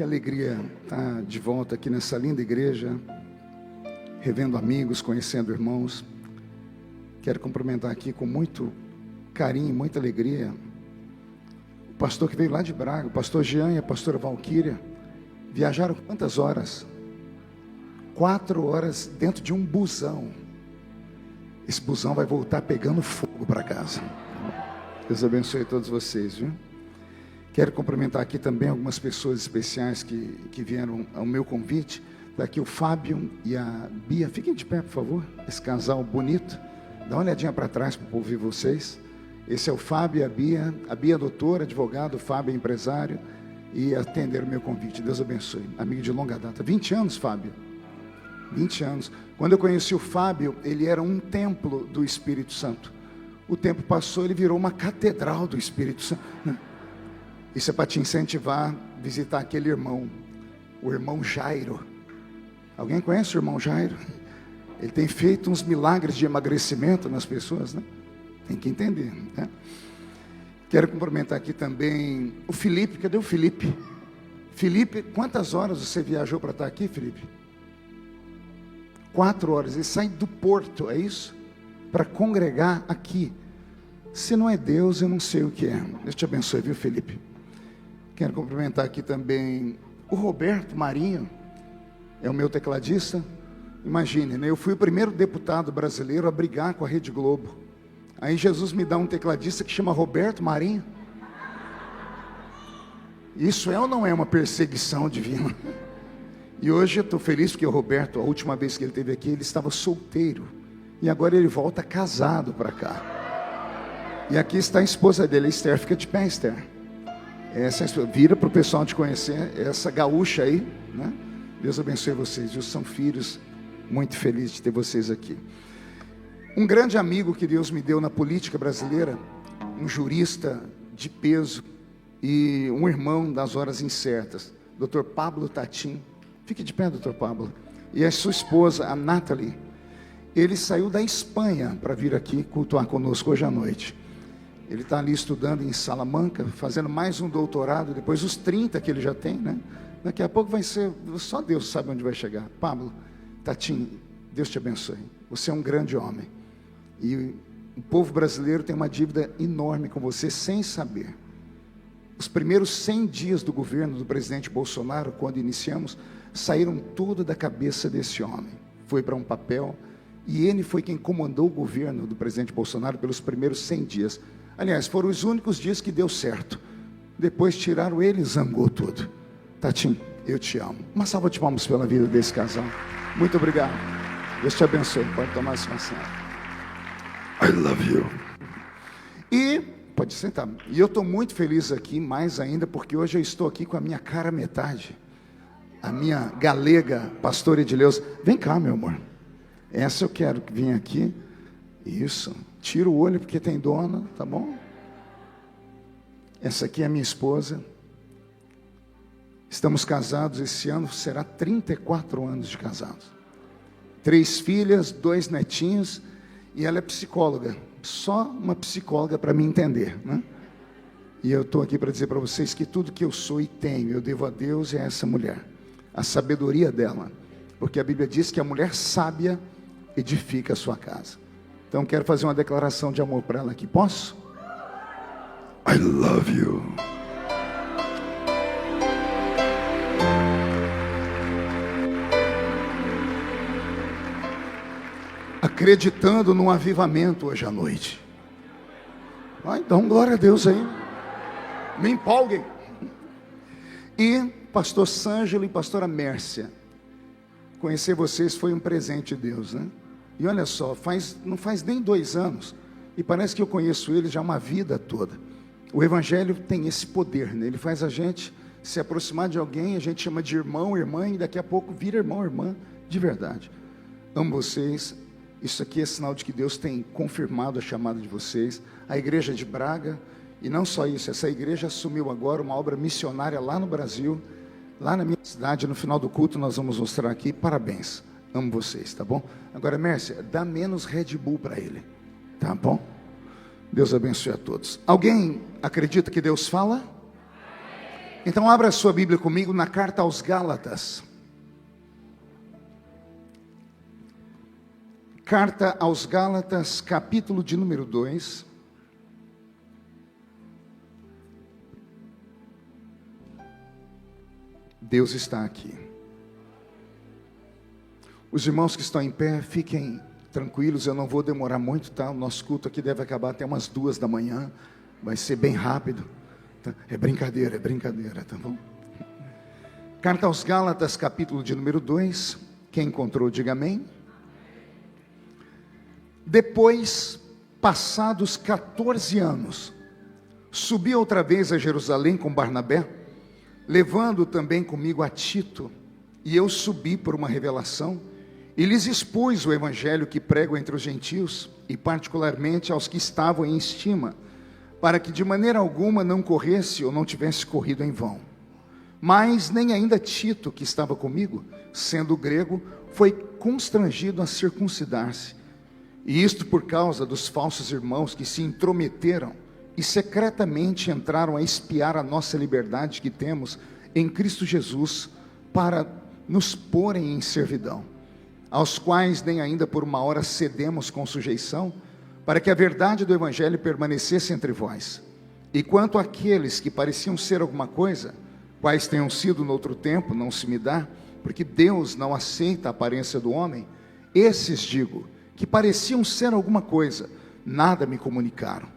Que alegria estar de volta aqui nessa linda igreja, revendo amigos, conhecendo irmãos. Quero cumprimentar aqui com muito carinho, muita alegria o pastor que veio lá de Braga, o pastor Jean e a pastora Valquíria. Viajaram quantas horas? 4 horas dentro de um busão. Esse busão vai voltar pegando fogo para casa. Deus abençoe todos vocês, viu? Quero cumprimentar aqui também algumas pessoas especiais que vieram ao meu convite. Daqui o Fábio e a Bia. Fiquem de pé, por favor. Esse casal bonito. Dá uma olhadinha para trás para ouvir vocês. Esse é o Fábio e a Bia. A Bia é doutora, advogado, o Fábio é empresário. E atenderam o meu convite. Deus abençoe. Amigo de longa data. 20 anos, Fábio. 20 anos. Quando eu conheci o Fábio, ele era um templo do Espírito Santo. O tempo passou, ele virou uma catedral do Espírito Santo. Isso é para te incentivar a visitar aquele irmão, o irmão Jairo. Alguém conhece o irmão Jairo? Ele tem feito uns milagres de emagrecimento nas pessoas, né? Tem que entender, né? Quero cumprimentar aqui também o Felipe. Cadê o Felipe? Felipe, quantas horas você viajou para estar aqui, Felipe? 4 horas. Ele sai do Porto, é isso? Para congregar aqui. Se não é Deus, eu não sei o que é. Deus te abençoe, viu, Felipe? Quero cumprimentar aqui também o Roberto Marinho, é o meu tecladista. Imagine, né? Eu fui o primeiro deputado brasileiro a brigar com a Rede Globo. Aí Jesus me dá um tecladista que chama Roberto Marinho. Isso é ou não é uma perseguição divina? E hoje eu estou feliz porque o Roberto, a última vez que ele esteve aqui, ele estava solteiro. E agora ele volta casado para cá. E aqui está a esposa dele, a Esther. Fica de pé, Esther. Essa vira para o pessoal te conhecer, essa gaúcha aí, né? Deus abençoe vocês, viu? São filhos, muito felizes de ter vocês aqui. Um grande amigo que Deus me deu na política brasileira, um jurista de peso e um irmão das horas incertas, Dr. Pablo Tatim. Fique de pé, Dr. Pablo. E a sua esposa, a Nathalie. Ele saiu da Espanha para vir aqui cultuar conosco hoje à noite. Ele está ali estudando em Salamanca, fazendo mais um doutorado, depois os 30 que ele já tem, né? Daqui a pouco vai ser, só Deus sabe onde vai chegar. Pablo, Tatim, Deus te abençoe. Você é um grande homem. E o povo brasileiro tem uma dívida enorme com você, sem saber. Os primeiros 100 dias do governo do presidente Bolsonaro, quando iniciamos, saíram tudo da cabeça desse homem. Foi para um papel, e ele foi quem comandou o governo do presidente Bolsonaro pelos primeiros 100 dias. Aliás, foram os únicos dias que deu certo. Depois tiraram ele e zangou tudo. Tatim, eu te amo. Uma salva de palmas pela vida desse casal. Muito obrigado. Deus te abençoe. Pode tomar sua senhora. I love you. E, pode sentar. E eu estou muito feliz aqui, mais ainda, porque hoje eu estou aqui com a minha cara metade. A minha galega, pastora Edileus. Vem cá, meu amor. Essa eu quero que venha aqui. Isso. Tira o olho porque tem dona, tá bom? Essa aqui é a minha esposa. Estamos casados, esse ano será 34 anos de casados. 3 filhas, 2 netinhos, e ela é psicóloga. Só uma psicóloga para me entender, né? E eu estou aqui para dizer para vocês que tudo que eu sou e tenho, eu devo a Deus e a essa mulher. A sabedoria dela. Porque a Bíblia diz que a mulher sábia edifica a sua casa. Então quero fazer uma declaração de amor para ela aqui. Posso? I love you. Acreditando num avivamento hoje à noite. Então glória a Deus aí. Me empolguem. E pastor Sângelo e pastora Mércia, conhecer vocês foi um presente de Deus, né? E olha só, não faz nem 2 anos, e parece que eu conheço ele já uma vida toda. O Evangelho tem esse poder, né? Ele faz a gente se aproximar de alguém, a gente chama de irmão, irmã, e daqui a pouco vira irmão, irmã, de verdade. Amo vocês, isso aqui é sinal de que Deus tem confirmado a chamada de vocês. A igreja de Braga, e não só isso, essa igreja assumiu agora uma obra missionária lá no Brasil, lá na minha cidade. No final do culto nós vamos mostrar aqui. Parabéns. Amo vocês, tá bom? Agora, Mércia, dá menos Red Bull para ele, tá bom? Deus abençoe a todos. Alguém acredita que Deus fala? Então abra a sua Bíblia comigo na carta aos Gálatas. Carta aos Gálatas, capítulo de número 2. Deus está aqui. Os irmãos que estão em pé, fiquem tranquilos, eu não vou demorar muito, tá? O nosso culto aqui deve acabar até umas 2 da manhã, vai ser bem rápido. Tá? É brincadeira, tá bom? Carta aos Gálatas, capítulo de número 2. Quem encontrou, diga amém. Depois, passados 14 anos, subi outra vez a Jerusalém com Barnabé, levando também comigo a Tito, e eu subi por uma revelação, e lhes expus o evangelho que prego entre os gentios, e particularmente aos que estavam em estima, para que de maneira alguma não corresse ou não tivesse corrido em vão. Mas nem ainda Tito, que estava comigo, sendo grego, foi constrangido a circuncidar-se, e isto por causa dos falsos irmãos que se intrometeram e secretamente entraram a espiar a nossa liberdade que temos em Cristo Jesus, para nos porem em servidão, aos quais nem ainda por uma hora cedemos com sujeição, para que a verdade do evangelho permanecesse entre vós. E quanto àqueles que pareciam ser alguma coisa, quais tenham sido no outro tempo, não se me dá, porque Deus não aceita a aparência do homem, esses digo, que pareciam ser alguma coisa, nada me comunicaram.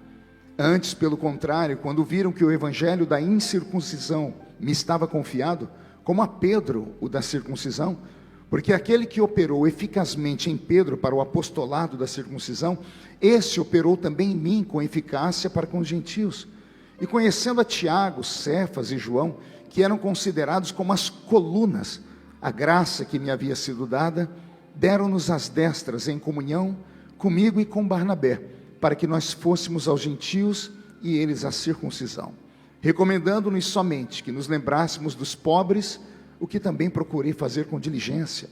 Antes, pelo contrário, quando viram que o evangelho da incircuncisão me estava confiado, como a Pedro o da circuncisão, porque aquele que operou eficazmente em Pedro para o apostolado da circuncisão, esse operou também em mim com eficácia para com os gentios. E conhecendo a Tiago, Cefas e João, que eram considerados como as colunas, a graça que me havia sido dada, deram-nos as destras em comunhão comigo e com Barnabé, para que nós fôssemos aos gentios e eles à circuncisão, recomendando-nos somente que nos lembrássemos dos pobres, o que também procurei fazer com diligência.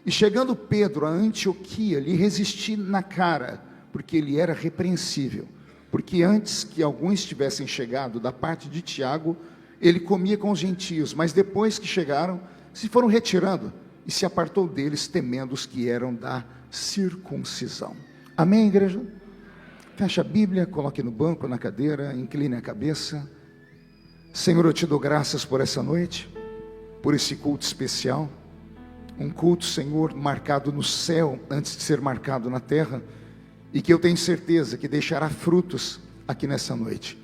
E chegando Pedro a Antioquia, lhe resisti na cara, porque ele era repreensível, porque antes que alguns tivessem chegado da parte de Tiago, ele comia com os gentios, mas depois que chegaram, se foram retirando, e se apartou deles, temendo os que eram da circuncisão. Amém, igreja? Feche a Bíblia, coloque no banco, na cadeira, incline a cabeça. Senhor, eu te dou graças por essa noite, por esse culto especial, um culto, Senhor, marcado no céu, antes de ser marcado na terra, e que eu tenho certeza que deixará frutos aqui nessa noite.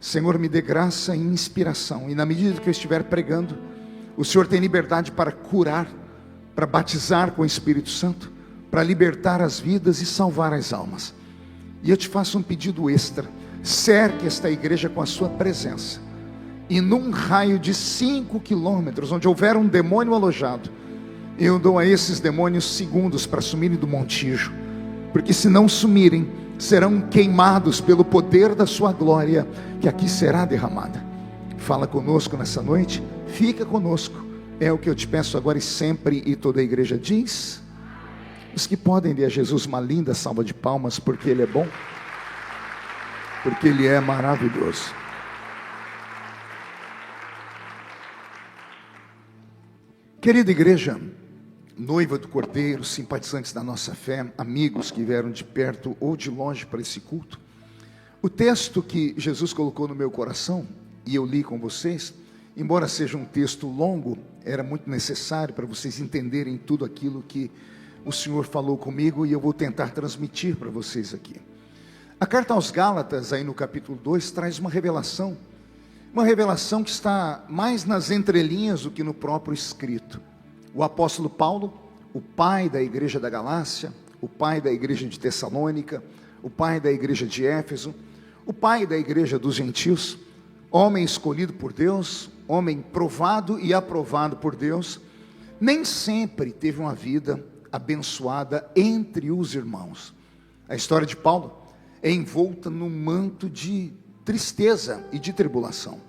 Senhor, me dê graça e inspiração, e na medida que eu estiver pregando, o Senhor tem liberdade para curar, para batizar com o Espírito Santo, para libertar as vidas e salvar as almas. E eu te faço um pedido extra: cerque esta igreja com a sua presença, e num raio de 5 quilômetros, onde houver um demônio alojado, eu dou a esses demônios segundos para sumirem do montijo, porque se não sumirem, serão queimados pelo poder da sua glória, que aqui será derramada. Fala conosco nessa noite, fica conosco, é o que eu te peço agora e sempre, e toda a igreja diz. Os que podem, dê a Jesus uma linda salva de palmas, porque Ele é bom, porque Ele é maravilhoso. Querida igreja, noiva do Cordeiro, simpatizantes da nossa fé, amigos que vieram de perto ou de longe para esse culto, o texto que Jesus colocou no meu coração, e eu li com vocês, embora seja um texto longo, era muito necessário para vocês entenderem tudo aquilo que o Senhor falou comigo, e eu vou tentar transmitir para vocês aqui. A carta aos Gálatas, aí no capítulo 2, traz uma revelação que está mais nas entrelinhas do que no próprio escrito. O apóstolo Paulo, o pai da igreja da Galácia, o pai da igreja de Tessalônica, o pai da igreja de Éfeso, o pai da igreja dos gentios, homem escolhido por Deus, homem provado e aprovado por Deus, nem sempre teve uma vida abençoada entre os irmãos. A história de Paulo é envolta num manto de tristeza e de tribulação.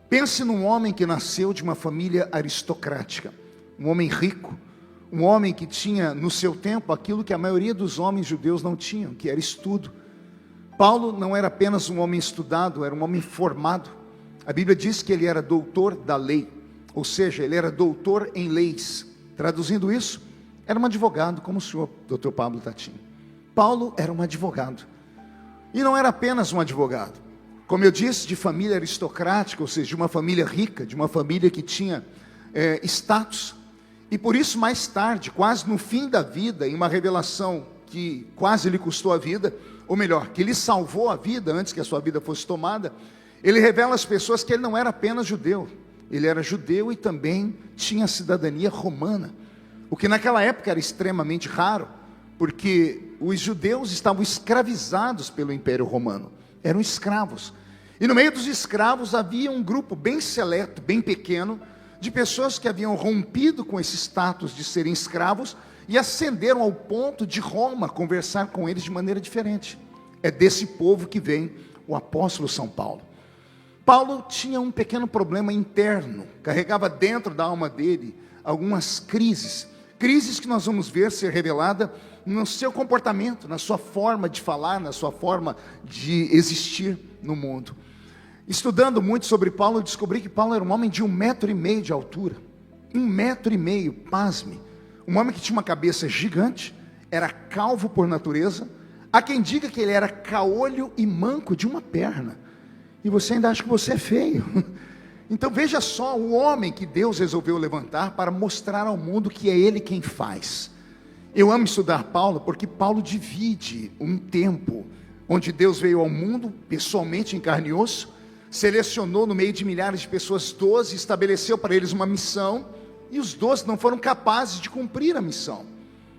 Pense num homem que nasceu de uma família aristocrática, um homem rico, um homem que tinha no seu tempo aquilo que a maioria dos homens judeus não tinham, que era estudo. Paulo não era apenas um homem estudado, era um homem formado, A Bíblia diz que ele era doutor da lei, ou seja, ele era doutor em leis. Traduzindo isso, era um advogado, como o senhor, doutor Pablo Tatim. Paulo era um advogado, e não era apenas um advogado, como eu disse, de família aristocrática, ou seja, de uma família rica, de uma família que tinha status, e por isso mais tarde, quase no fim da vida, em uma revelação que quase lhe custou a vida, ou melhor, que lhe salvou a vida antes que a sua vida fosse tomada, ele revela às pessoas que ele não era apenas judeu, ele era judeu e também tinha cidadania romana, o que naquela época era extremamente raro, porque os judeus estavam escravizados pelo Império Romano, eram escravos, e no meio dos escravos havia um grupo bem seleto, bem pequeno, de pessoas que haviam rompido com esse status de serem escravos, e ascenderam ao ponto de Roma conversar com eles de maneira diferente. É desse povo que vem o apóstolo São Paulo. Paulo tinha um pequeno problema interno, carregava dentro da alma dele algumas crises que nós vamos ver ser revelada no seu comportamento, na sua forma de falar, na sua forma de existir no mundo. Estudando muito sobre Paulo, eu descobri que Paulo era um homem de 1,5 metro de altura, 1,5 metro, pasme, um homem que tinha uma cabeça gigante, era calvo por natureza, há quem diga que ele era caolho e manco de uma perna, e você ainda acha que você é feio. Então veja só, o homem que Deus resolveu levantar para mostrar ao mundo que é Ele quem faz. Eu amo estudar Paulo, porque Paulo divide um tempo, onde Deus veio ao mundo, pessoalmente em carne e osso, selecionou no meio de milhares de pessoas 12, estabeleceu para eles uma missão, e os 12 não foram capazes de cumprir a missão.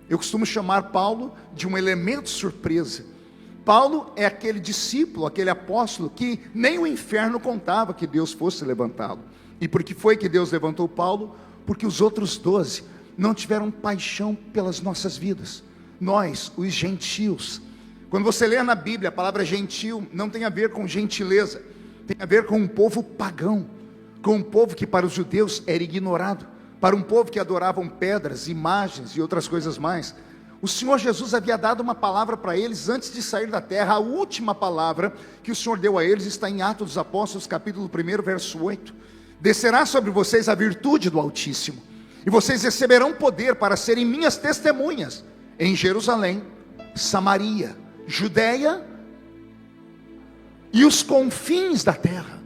Eu costumo chamar Paulo de um elemento surpresa. Paulo é aquele discípulo, aquele apóstolo que nem o inferno contava que Deus fosse levantá-lo. E por que foi que Deus levantou Paulo? Porque os outros 12 não tiveram paixão pelas nossas vidas. Nós, os gentios, quando você lê na Bíblia, a palavra gentil não tem a ver com gentileza, tem a ver com um povo pagão, com um povo que para os judeus era ignorado, para um povo que adoravam pedras, imagens e outras coisas mais. O Senhor Jesus havia dado uma palavra para eles antes de sair da terra. A última palavra que o Senhor deu a eles está em Atos dos Apóstolos, capítulo 1, verso 8. Descerá sobre vocês a virtude do Altíssimo, e vocês receberão poder para serem minhas testemunhas em Jerusalém, Samaria, Judeia e os confins da terra.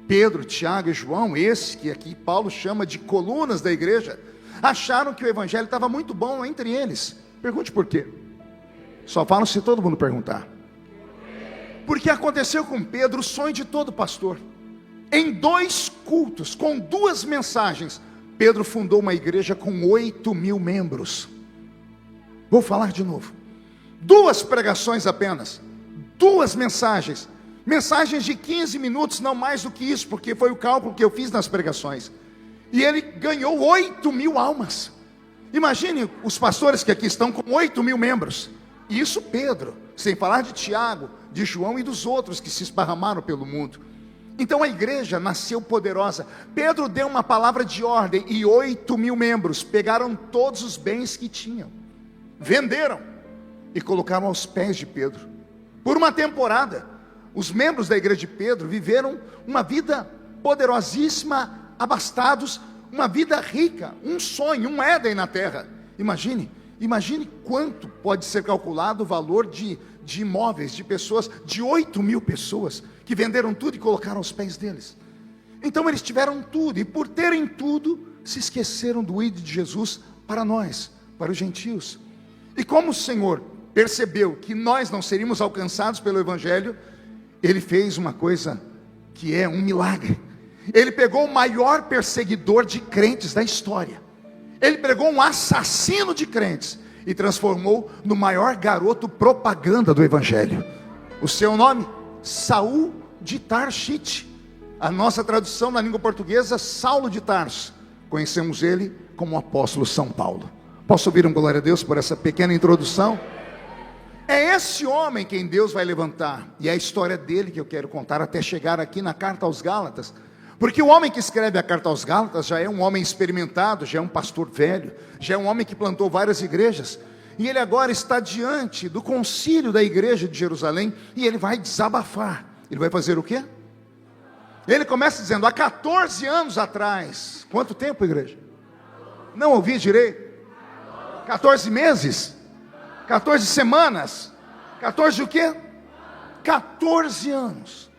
Pedro, Tiago e João, esse que aqui Paulo chama de colunas da igreja, acharam que o evangelho estava muito bom entre eles. Pergunte por quê. Só falam se todo mundo perguntar. Porque aconteceu com Pedro o sonho de todo pastor. Em 2 cultos, com 2 mensagens, Pedro fundou uma igreja com 8.000 membros. Vou falar de novo. 2 pregações apenas, 2 mensagens, mensagens de 15 minutos, não mais do que isso, porque foi o cálculo que eu fiz nas pregações. E ele ganhou 8.000 almas. Imagine os pastores que aqui estão com 8.000 membros. E isso Pedro, sem falar de Tiago, de João e dos outros que se esparramaram pelo mundo. Então a igreja nasceu poderosa. Pedro deu uma palavra de ordem e 8.000 membros pegaram todos os bens que tinham, venderam e colocaram aos pés de Pedro. Por uma temporada, os membros da igreja de Pedro viveram uma vida poderosíssima, abastados, uma vida rica, um sonho, um Éden na terra. Imagine quanto pode ser calculado o valor de imóveis, de pessoas, de 8.000 pessoas, que venderam tudo e colocaram aos pés deles. Então eles tiveram tudo, e por terem tudo, se esqueceram do ídolo de Jesus para nós, para os gentios. E como o Senhor percebeu que nós não seríamos alcançados pelo evangelho, Ele fez uma coisa que é um milagre. Ele pegou o maior perseguidor de crentes da história, ele pegou um assassino de crentes e transformou no maior garoto propaganda do evangelho. O seu nome? Saul de Tarshite. A nossa tradução na língua portuguesa, Saulo de Tarso. Conhecemos ele como o apóstolo São Paulo. Posso ouvir um glória a Deus por essa pequena introdução? É esse homem quem Deus vai levantar, e é a história dele que eu quero contar até chegar aqui na carta aos Gálatas. Porque o homem que escreve a carta aos Gálatas já é um homem experimentado, já é um pastor velho, já é um homem que plantou várias igrejas, e ele agora está diante do concílio da igreja de Jerusalém, e ele vai desabafar. Ele vai fazer o quê? Ele começa dizendo, há 14 anos atrás. Quanto tempo, igreja? Não ouvi direito. 14 meses? 14 semanas? 14 o quê? 14 anos.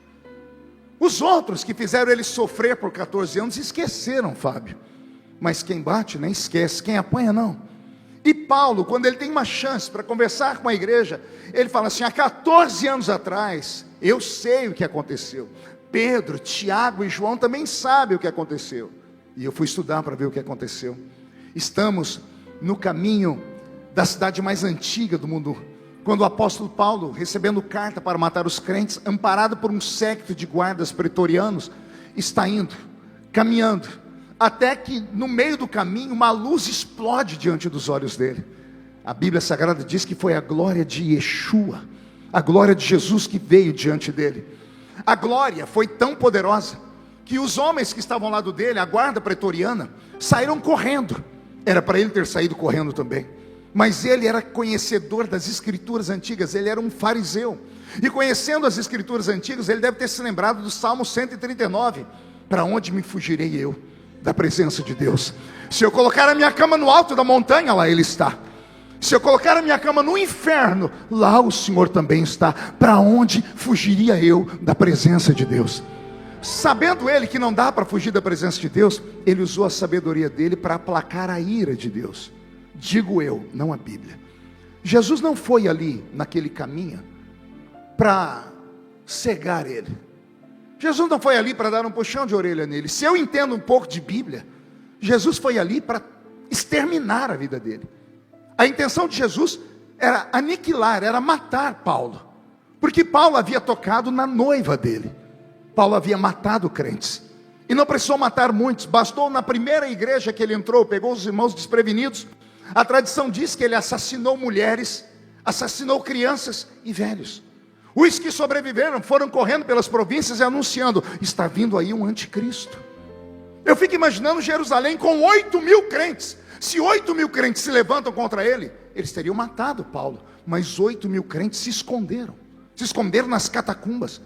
Os outros que fizeram ele sofrer por 14 anos esqueceram, Fábio. Mas quem bate nem esquece, quem apanha não. E Paulo, quando ele tem uma chance para conversar com a igreja, ele fala assim, há 14 anos atrás, eu sei o que aconteceu. Pedro, Tiago e João também sabem o que aconteceu. E eu fui estudar para ver o que aconteceu. Estamos no caminho da cidade mais antiga do mundo, quando o apóstolo Paulo, recebendo carta para matar os crentes, amparado por um séquito de guardas pretorianos, está indo, caminhando, até que no meio do caminho uma luz explode diante dos olhos dele. A Bíblia Sagrada diz que foi a glória de Yeshua, a glória de Jesus que veio diante dele. A glória foi tão poderosa que os homens que estavam ao lado dele, a guarda pretoriana, saíram correndo. Era para ele ter saído correndo também, mas ele era conhecedor das escrituras antigas, ele era um fariseu, e conhecendo as escrituras antigas, ele deve ter se lembrado do Salmo 139, para onde me fugirei eu da presença de Deus? Se eu colocar a minha cama no alto da montanha, lá ele está. Se eu colocar a minha cama no inferno, lá o Senhor também está. Para onde fugiria eu da presença de Deus? Sabendo ele que não dá para fugir da presença de Deus, ele usou a sabedoria dele para aplacar a ira de Deus. Digo eu, não a Bíblia. Jesus não foi ali naquele caminho para cegar ele. Jesus não foi ali para dar um puxão de orelha nele. Se eu entendo um pouco de Bíblia, Jesus foi ali para exterminar a vida dele. A intenção de Jesus era aniquilar, era matar Paulo, porque Paulo havia tocado na noiva dele. Paulo havia matado crentes, e não precisou matar muitos, bastou na primeira igreja que ele entrou, pegou os irmãos desprevenidos. A tradição diz que ele assassinou mulheres, assassinou crianças e velhos. Os que sobreviveram foram correndo pelas províncias e anunciando, está vindo aí um anticristo. Eu fico imaginando Jerusalém com 8.000 crentes. Se 8.000 crentes se levantam contra ele, eles teriam matado Paulo. Mas 8.000 crentes se esconderam nas catacumbas,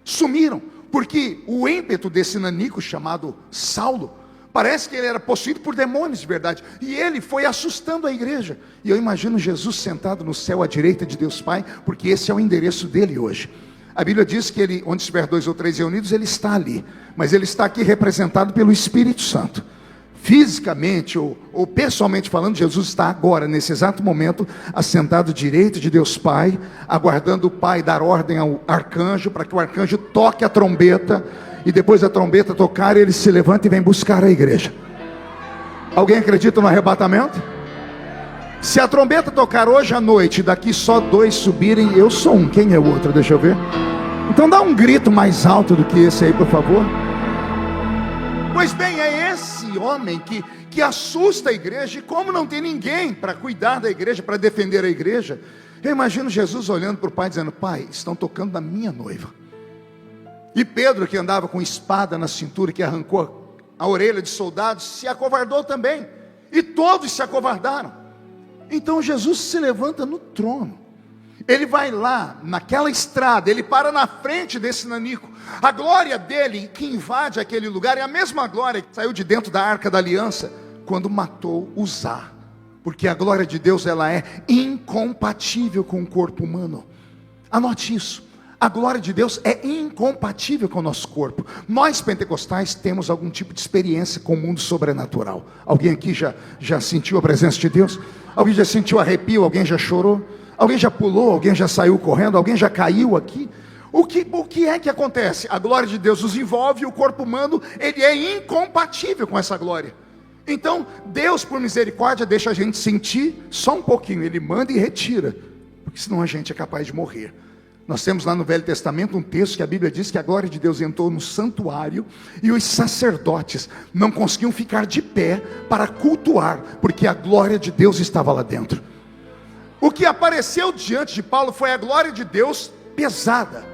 sumiram, porque o ímpeto desse nanico chamado Saulo, parece que ele era possuído por demônios de verdade, e ele foi assustando a igreja. E eu imagino Jesus sentado no céu à direita de Deus Pai, porque esse é o endereço dele hoje. A Bíblia diz que ele, onde estiver 2 ou 3 reunidos, ele está ali, mas ele está aqui representado pelo Espírito Santo. Fisicamente ou pessoalmente falando, Jesus está agora, nesse exato momento, assentado à direita de Deus Pai, aguardando o Pai dar ordem ao arcanjo, para que o arcanjo toque a trombeta, e depois da trombeta tocar, ele se levanta e vem buscar a igreja. Alguém acredita no arrebatamento? Se a trombeta tocar hoje à noite, daqui só 2 subirem, eu sou um, quem é o outro? Deixa eu ver. Então dá um grito mais alto do que esse aí, por favor. Pois bem, é esse homem que assusta a igreja, e como não tem ninguém para cuidar da igreja, para defender a igreja, eu imagino Jesus olhando para o Pai, dizendo, Pai, estão tocando na minha noiva. E Pedro, que andava com espada na cintura, que arrancou a orelha de soldados, se acovardou também, e todos se acovardaram. Então Jesus se levanta no trono, ele vai lá, naquela estrada, ele para na frente desse nanico. A glória dele que invade aquele lugar é a mesma glória que saiu de dentro da arca da aliança, quando matou Uzá. Porque a glória de Deus, ela é incompatível com o corpo humano. Anote isso, a glória de Deus é incompatível com o nosso corpo. Nós pentecostais temos algum tipo de experiência com o mundo sobrenatural. Alguém aqui já sentiu a presença de Deus? Alguém já sentiu arrepio? Alguém já chorou? Alguém já pulou? Alguém já saiu correndo? Alguém já caiu aqui? O que é que acontece? A glória de Deus nos envolve, e o corpo humano, ele é incompatível com essa glória. Então Deus, por misericórdia, deixa a gente sentir só um pouquinho. Ele manda e retira, porque senão a gente é capaz de morrer. Nós temos lá no Velho Testamento um texto que a Bíblia diz que a glória de Deus entrou no santuário, e os sacerdotes não conseguiam ficar de pé para cultuar, porque a glória de Deus estava lá dentro. O que apareceu diante de Paulo foi a glória de Deus pesada.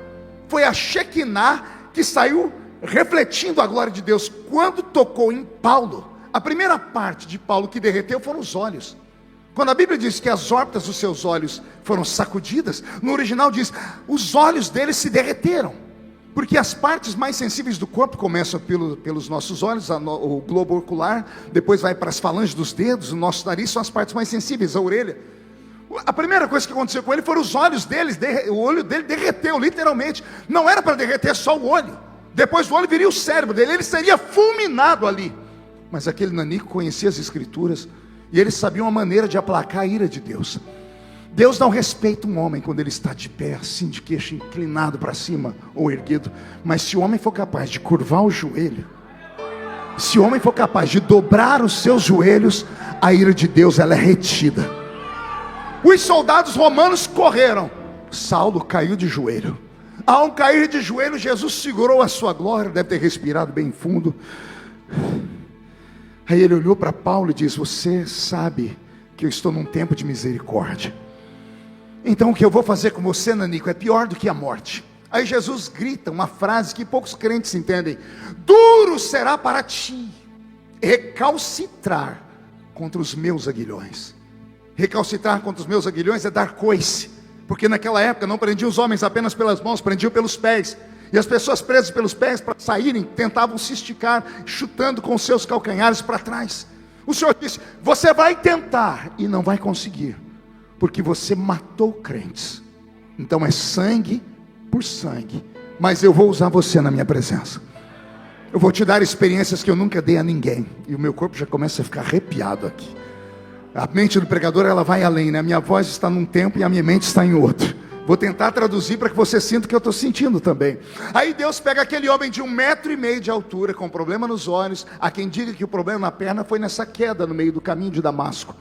Foi a Shekinah que saiu refletindo a glória de Deus. Quando tocou em Paulo, a primeira parte de Paulo que derreteu foram os olhos. Quando a Bíblia diz que as órbitas dos seus olhos foram sacudidas, no original diz, os olhos dele se derreteram. Porque as partes mais sensíveis do corpo começam pelos nossos olhos, o globo ocular, depois vai para as falanges dos dedos, o nosso nariz são as partes mais sensíveis, a orelha. A primeira coisa que aconteceu com ele foram os olhos dele, o olho dele derreteu, literalmente. Não era para derreter só o olho. Depois do olho viria o cérebro dele, ele seria fulminado ali. Mas aquele nanico conhecia as escrituras, e ele sabia uma maneira de aplacar a ira de Deus. Deus não respeita um homem quando ele está de pé, assim, de queixo inclinado para cima ou erguido. Mas se o homem for capaz de curvar o joelho, se o homem for capaz de dobrar os seus joelhos, a ira de Deus ela é retida. Os soldados romanos correram, Saulo caiu de joelho. Ao cair de joelho, Jesus segurou a sua glória, deve ter respirado bem fundo. Aí ele olhou para Paulo e disse: você sabe que eu estou num tempo de misericórdia. Então o que eu vou fazer com você, nanico, é pior do que a morte. Aí Jesus grita uma frase que poucos crentes entendem: duro será para ti recalcitrar contra os meus aguilhões. Recalcitrar contra os meus aguilhões é dar coice, porque naquela época não prendiam os homens apenas pelas mãos, prendiam pelos pés. E as pessoas presas pelos pés para saírem, tentavam se esticar, chutando com seus calcanhares para trás. O Senhor disse: você vai tentar e não vai conseguir, porque você matou crentes. Então é sangue por sangue. Mas eu vou usar você na minha presença. Eu vou te dar experiências que eu nunca dei a ninguém. E o meu corpo já começa a ficar arrepiado aqui. A mente do pregador, ela vai além, né? A minha voz está num tempo e a minha mente está em outro. Vou tentar traduzir para que você sinta o que eu estou sentindo também. Aí Deus pega aquele homem de 1,5 metro de altura, com problema nos olhos. Há quem diga que o problema na perna foi nessa queda no meio do caminho de Damasco.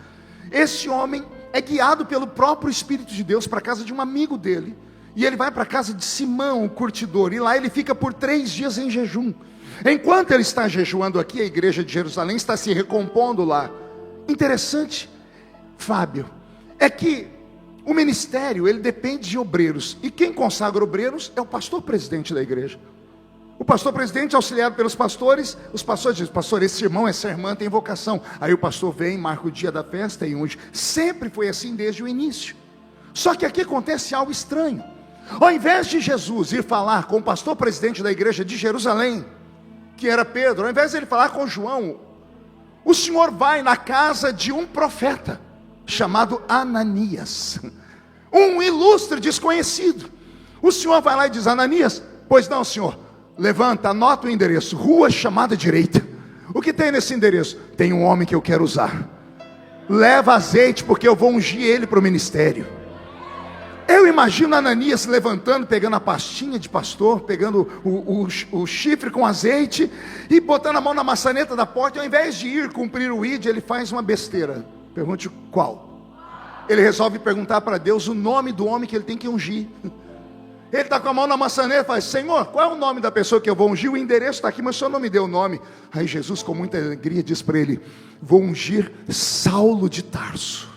Esse homem é guiado pelo próprio Espírito de Deus para a casa de um amigo dele. E ele vai para a casa de Simão, o curtidor. E lá ele fica por 3 dias em jejum. Enquanto ele está jejuando aqui, a igreja de Jerusalém está se recompondo lá. Interessante, Fábio, é que o ministério, ele depende de obreiros. E quem consagra obreiros é o pastor presidente da igreja. O pastor presidente, auxiliado pelos pastores, os pastores dizem: pastor, esse irmão, essa irmã tem vocação. Aí o pastor vem, marca o dia da festa e unge. Sempre foi assim desde o início. Só que aqui acontece algo estranho. Ao invés de Jesus ir falar com o pastor presidente da igreja de Jerusalém, que era Pedro, ao invés de ele falar com João, o Senhor vai na casa de um profeta chamado Ananias, um ilustre desconhecido. O Senhor vai lá e diz: Ananias, pois não, Senhor, levanta, anota o endereço, rua chamada direita. O que tem nesse endereço? Tem um homem que eu quero usar. Leva azeite, porque eu vou ungir ele para o ministério. Eu imagino Ananias levantando, pegando a pastinha de pastor, pegando o chifre com azeite e botando a mão na maçaneta da porta. E ao invés de ir cumprir o ID, ele faz uma besteira. Pergunte qual? Ele resolve perguntar para Deus o nome do homem que ele tem que ungir. Ele está com a mão na maçaneta e fala: Senhor, qual é o nome da pessoa que eu vou ungir? O endereço está aqui, mas o Senhor não me deu o nome. Aí Jesus, com muita alegria, diz para ele: vou ungir Saulo de Tarso.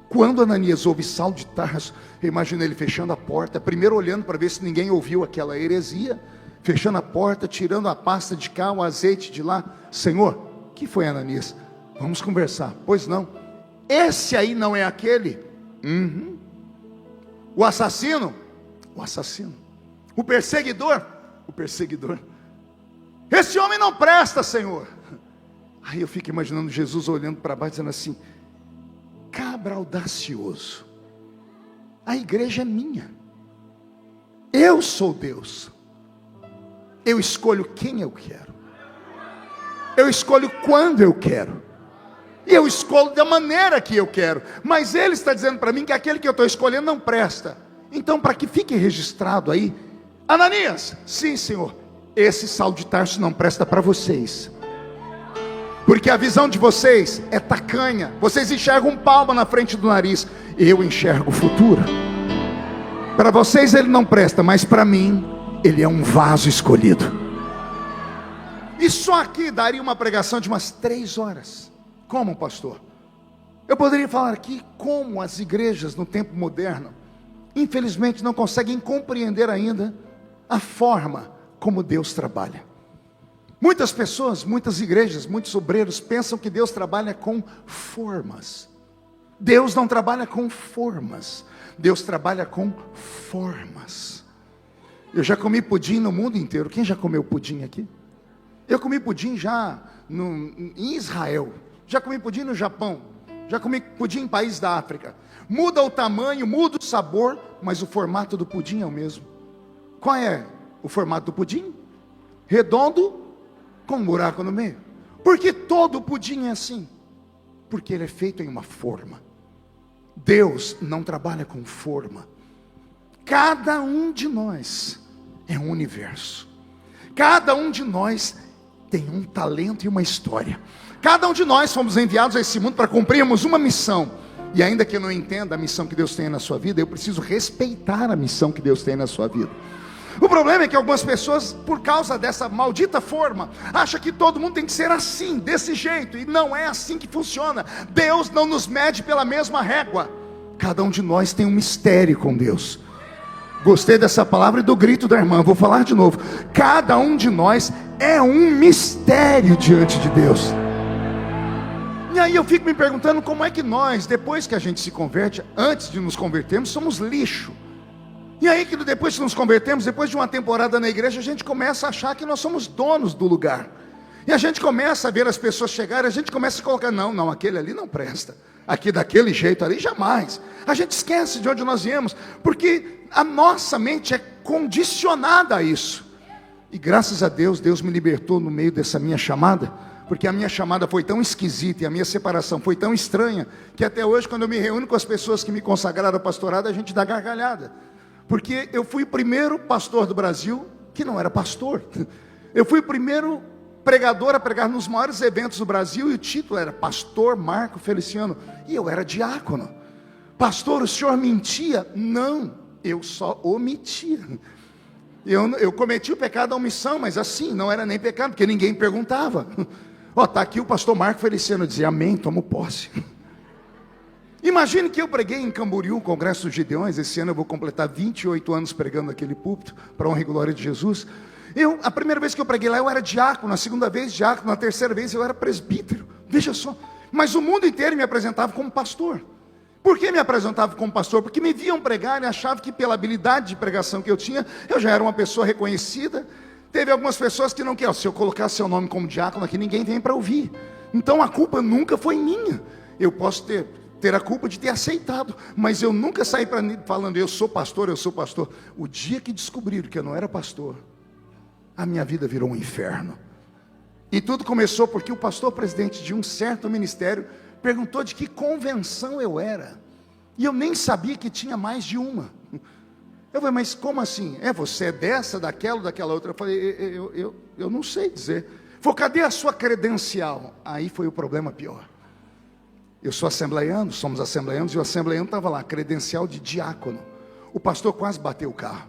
Quando Ananias ouve Saulo de Tarso, eu imagino ele fechando a porta, primeiro olhando para ver se ninguém ouviu aquela heresia, fechando a porta, tirando a pasta de cá, o azeite de lá. Senhor, o que foi, Ananias? Vamos conversar. Pois não. Esse aí não é aquele? Uhum. O assassino? O assassino. O perseguidor? O perseguidor. Esse homem não presta, Senhor. Aí eu fico imaginando Jesus olhando para baixo, dizendo assim: cabra audacioso, a igreja é minha, eu sou Deus, eu escolho quem eu quero, eu escolho quando eu quero, e eu escolho da maneira que eu quero. Mas ele está dizendo para mim que aquele que eu estou escolhendo não presta. Então, para que fique registrado aí: Ananias, sim, Senhor, esse Saulo de Tarso não presta para vocês, porque a visão de vocês é tacanha. Vocês enxergam um palmo na frente do nariz. Eu enxergo o futuro. Para vocês ele não presta, mas para mim ele é um vaso escolhido. E só aqui daria uma pregação de umas 3 horas. Como, pastor? Eu poderia falar aqui como as igrejas no tempo moderno, infelizmente, não conseguem compreender ainda a forma como Deus trabalha. Muitas pessoas, muitas igrejas, muitos obreiros pensam que Deus trabalha com formas. Deus não trabalha com formas, Deus trabalha com formas. Eu já comi pudim no mundo inteiro. Quem já comeu pudim aqui? Eu comi pudim já em Israel. Já comi pudim no Japão. Já comi pudim em países da África. Muda o tamanho, muda o sabor, mas o formato do pudim é o mesmo. Qual é o formato do pudim? Redondo, com um buraco no meio. Por que todo pudim é assim? Porque ele é feito em uma forma. Deus não trabalha com forma. Cada um de nós é um universo. Cada um de nós tem um talento e uma história. Cada um de nós fomos enviados a esse mundo para cumprirmos uma missão. E ainda que eu não entenda a missão que Deus tem na sua vida, eu preciso respeitar a missão que Deus tem na sua vida. O problema é que algumas pessoas, por causa dessa maldita forma, acham que todo mundo tem que ser assim, desse jeito. E não é assim que funciona. Deus não nos mede pela mesma régua. Cada um de nós tem um mistério com Deus. Gostei dessa palavra e do grito da irmã. Vou falar de novo. Cada um de nós é um mistério diante de Deus. E aí eu fico me perguntando como é que nós, depois que a gente se converte, antes de nos convertermos, somos lixo. E aí que depois que nos convertemos, depois de uma temporada na igreja, a gente começa a achar que nós somos donos do lugar. E a gente começa a ver as pessoas chegarem, a gente começa a colocar, não, aquele ali não presta. Aqui daquele jeito ali, jamais. A gente esquece de onde nós viemos, porque a nossa mente é condicionada a isso. E graças a Deus, Deus me libertou no meio dessa minha chamada, porque a minha chamada foi tão esquisita e a minha separação foi tão estranha, que até hoje, quando eu me reúno com as pessoas que me consagraram ao pastorado, a gente dá gargalhada. Porque eu fui o primeiro pastor do Brasil que não era pastor. Eu fui o primeiro pregador a pregar nos maiores eventos do Brasil, e o título era Pastor Marco Feliciano, e eu era diácono. Pastor, o senhor mentia? Não, eu só omitia. Eu cometi o pecado da omissão, mas assim, não era nem pecado, porque ninguém perguntava. Está aqui o pastor Marco Feliciano, eu dizia, amém, tomo posse. Imagine que eu preguei em Camboriú, Congresso dos Gideões. Esse ano eu vou completar 28 anos pregando naquele púlpito, para a honra e glória de Jesus. A primeira vez que eu preguei lá, eu era diácono. A segunda vez, diácono. Na terceira vez, eu era presbítero. Veja só. Mas o mundo inteiro me apresentava como pastor. Por que me apresentava como pastor? Porque me viam pregar e achavam que pela habilidade de pregação que eu tinha, eu já era uma pessoa reconhecida. Teve algumas pessoas que não queriam. Se eu colocar seu nome como diácono aqui, ninguém vem para ouvir. Então a culpa nunca foi minha. Eu posso ter a culpa de ter aceitado, mas eu nunca saí falando, eu sou pastor. O dia que descobriram que eu não era pastor, a minha vida virou um inferno. E tudo começou porque o pastor presidente de um certo ministério perguntou de que convenção eu era, e eu nem sabia que tinha mais de uma. Eu falei, mas como assim? Você é dessa, daquela outra? Eu falei, eu não sei dizer. Ele falou, cadê a sua credencial? Aí foi o problema pior. Eu sou assembleiano, somos assembleianos, e o assembleiano estava lá, credencial de diácono. O pastor quase bateu o carro.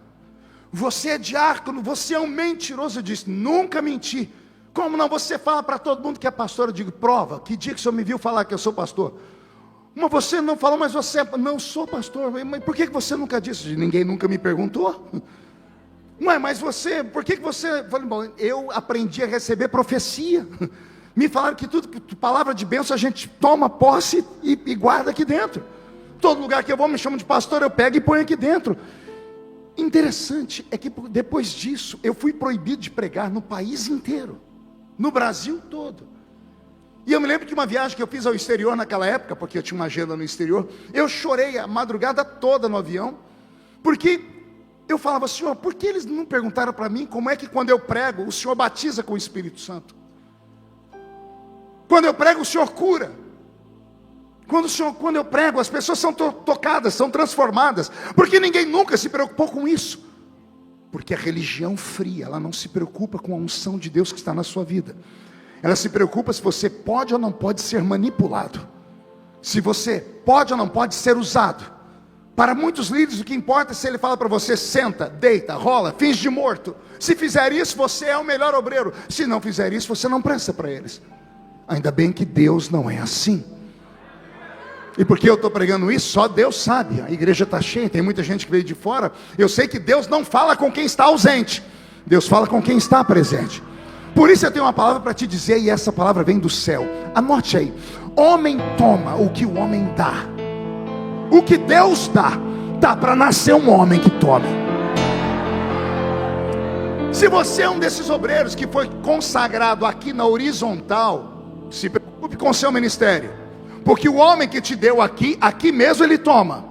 Você é diácono, você é um mentiroso. Eu disse, nunca menti. Como não? Você fala para todo mundo que é pastor. Eu digo, prova, que dia que o senhor me viu falar que eu sou pastor? Mas você não falou, mas você não sou pastor. Mas por que você nunca disse? Ninguém nunca me perguntou. Ué, mas você, por que você... Eu falei, bom, eu aprendi a receber profecia. Me falaram que tudo, palavra de bênção, a gente toma posse e guarda aqui dentro. Todo lugar que eu vou me chamam de pastor, eu pego e ponho aqui dentro. Interessante é que depois disso, eu fui proibido de pregar no país inteiro. No Brasil todo. E eu me lembro de uma viagem que eu fiz ao exterior naquela época, porque eu tinha uma agenda no exterior. Eu chorei a madrugada toda no avião, porque eu falava, senhor, por que eles não perguntaram para mim como é que quando eu prego, o senhor batiza com o Espírito Santo? Quando eu prego, o senhor cura. Quando eu prego, as pessoas são tocadas, são transformadas. Porque ninguém nunca se preocupou com isso. Porque a religião fria, ela não se preocupa com a unção de Deus que está na sua vida. Ela se preocupa se você pode ou não pode ser manipulado. Se você pode ou não pode ser usado. Para muitos líderes, o que importa é se ele fala para você, senta, deita, rola, finge de morto. Se fizer isso, você é o melhor obreiro. Se não fizer isso, você não presta para eles. Ainda bem que Deus não é assim. E porque eu estou pregando isso, só Deus sabe. A igreja está cheia, tem muita gente que veio de fora. Eu sei que Deus não fala com quem está ausente. Deus fala com quem está presente. Por isso eu tenho uma palavra para te dizer, e essa palavra vem do céu. Anote aí. Homem toma o que o homem dá. O que Deus dá para nascer um homem que tome. Se você é um desses obreiros que foi consagrado aqui na horizontal, se preocupe com o seu ministério, porque o homem que te deu aqui, aqui mesmo ele toma.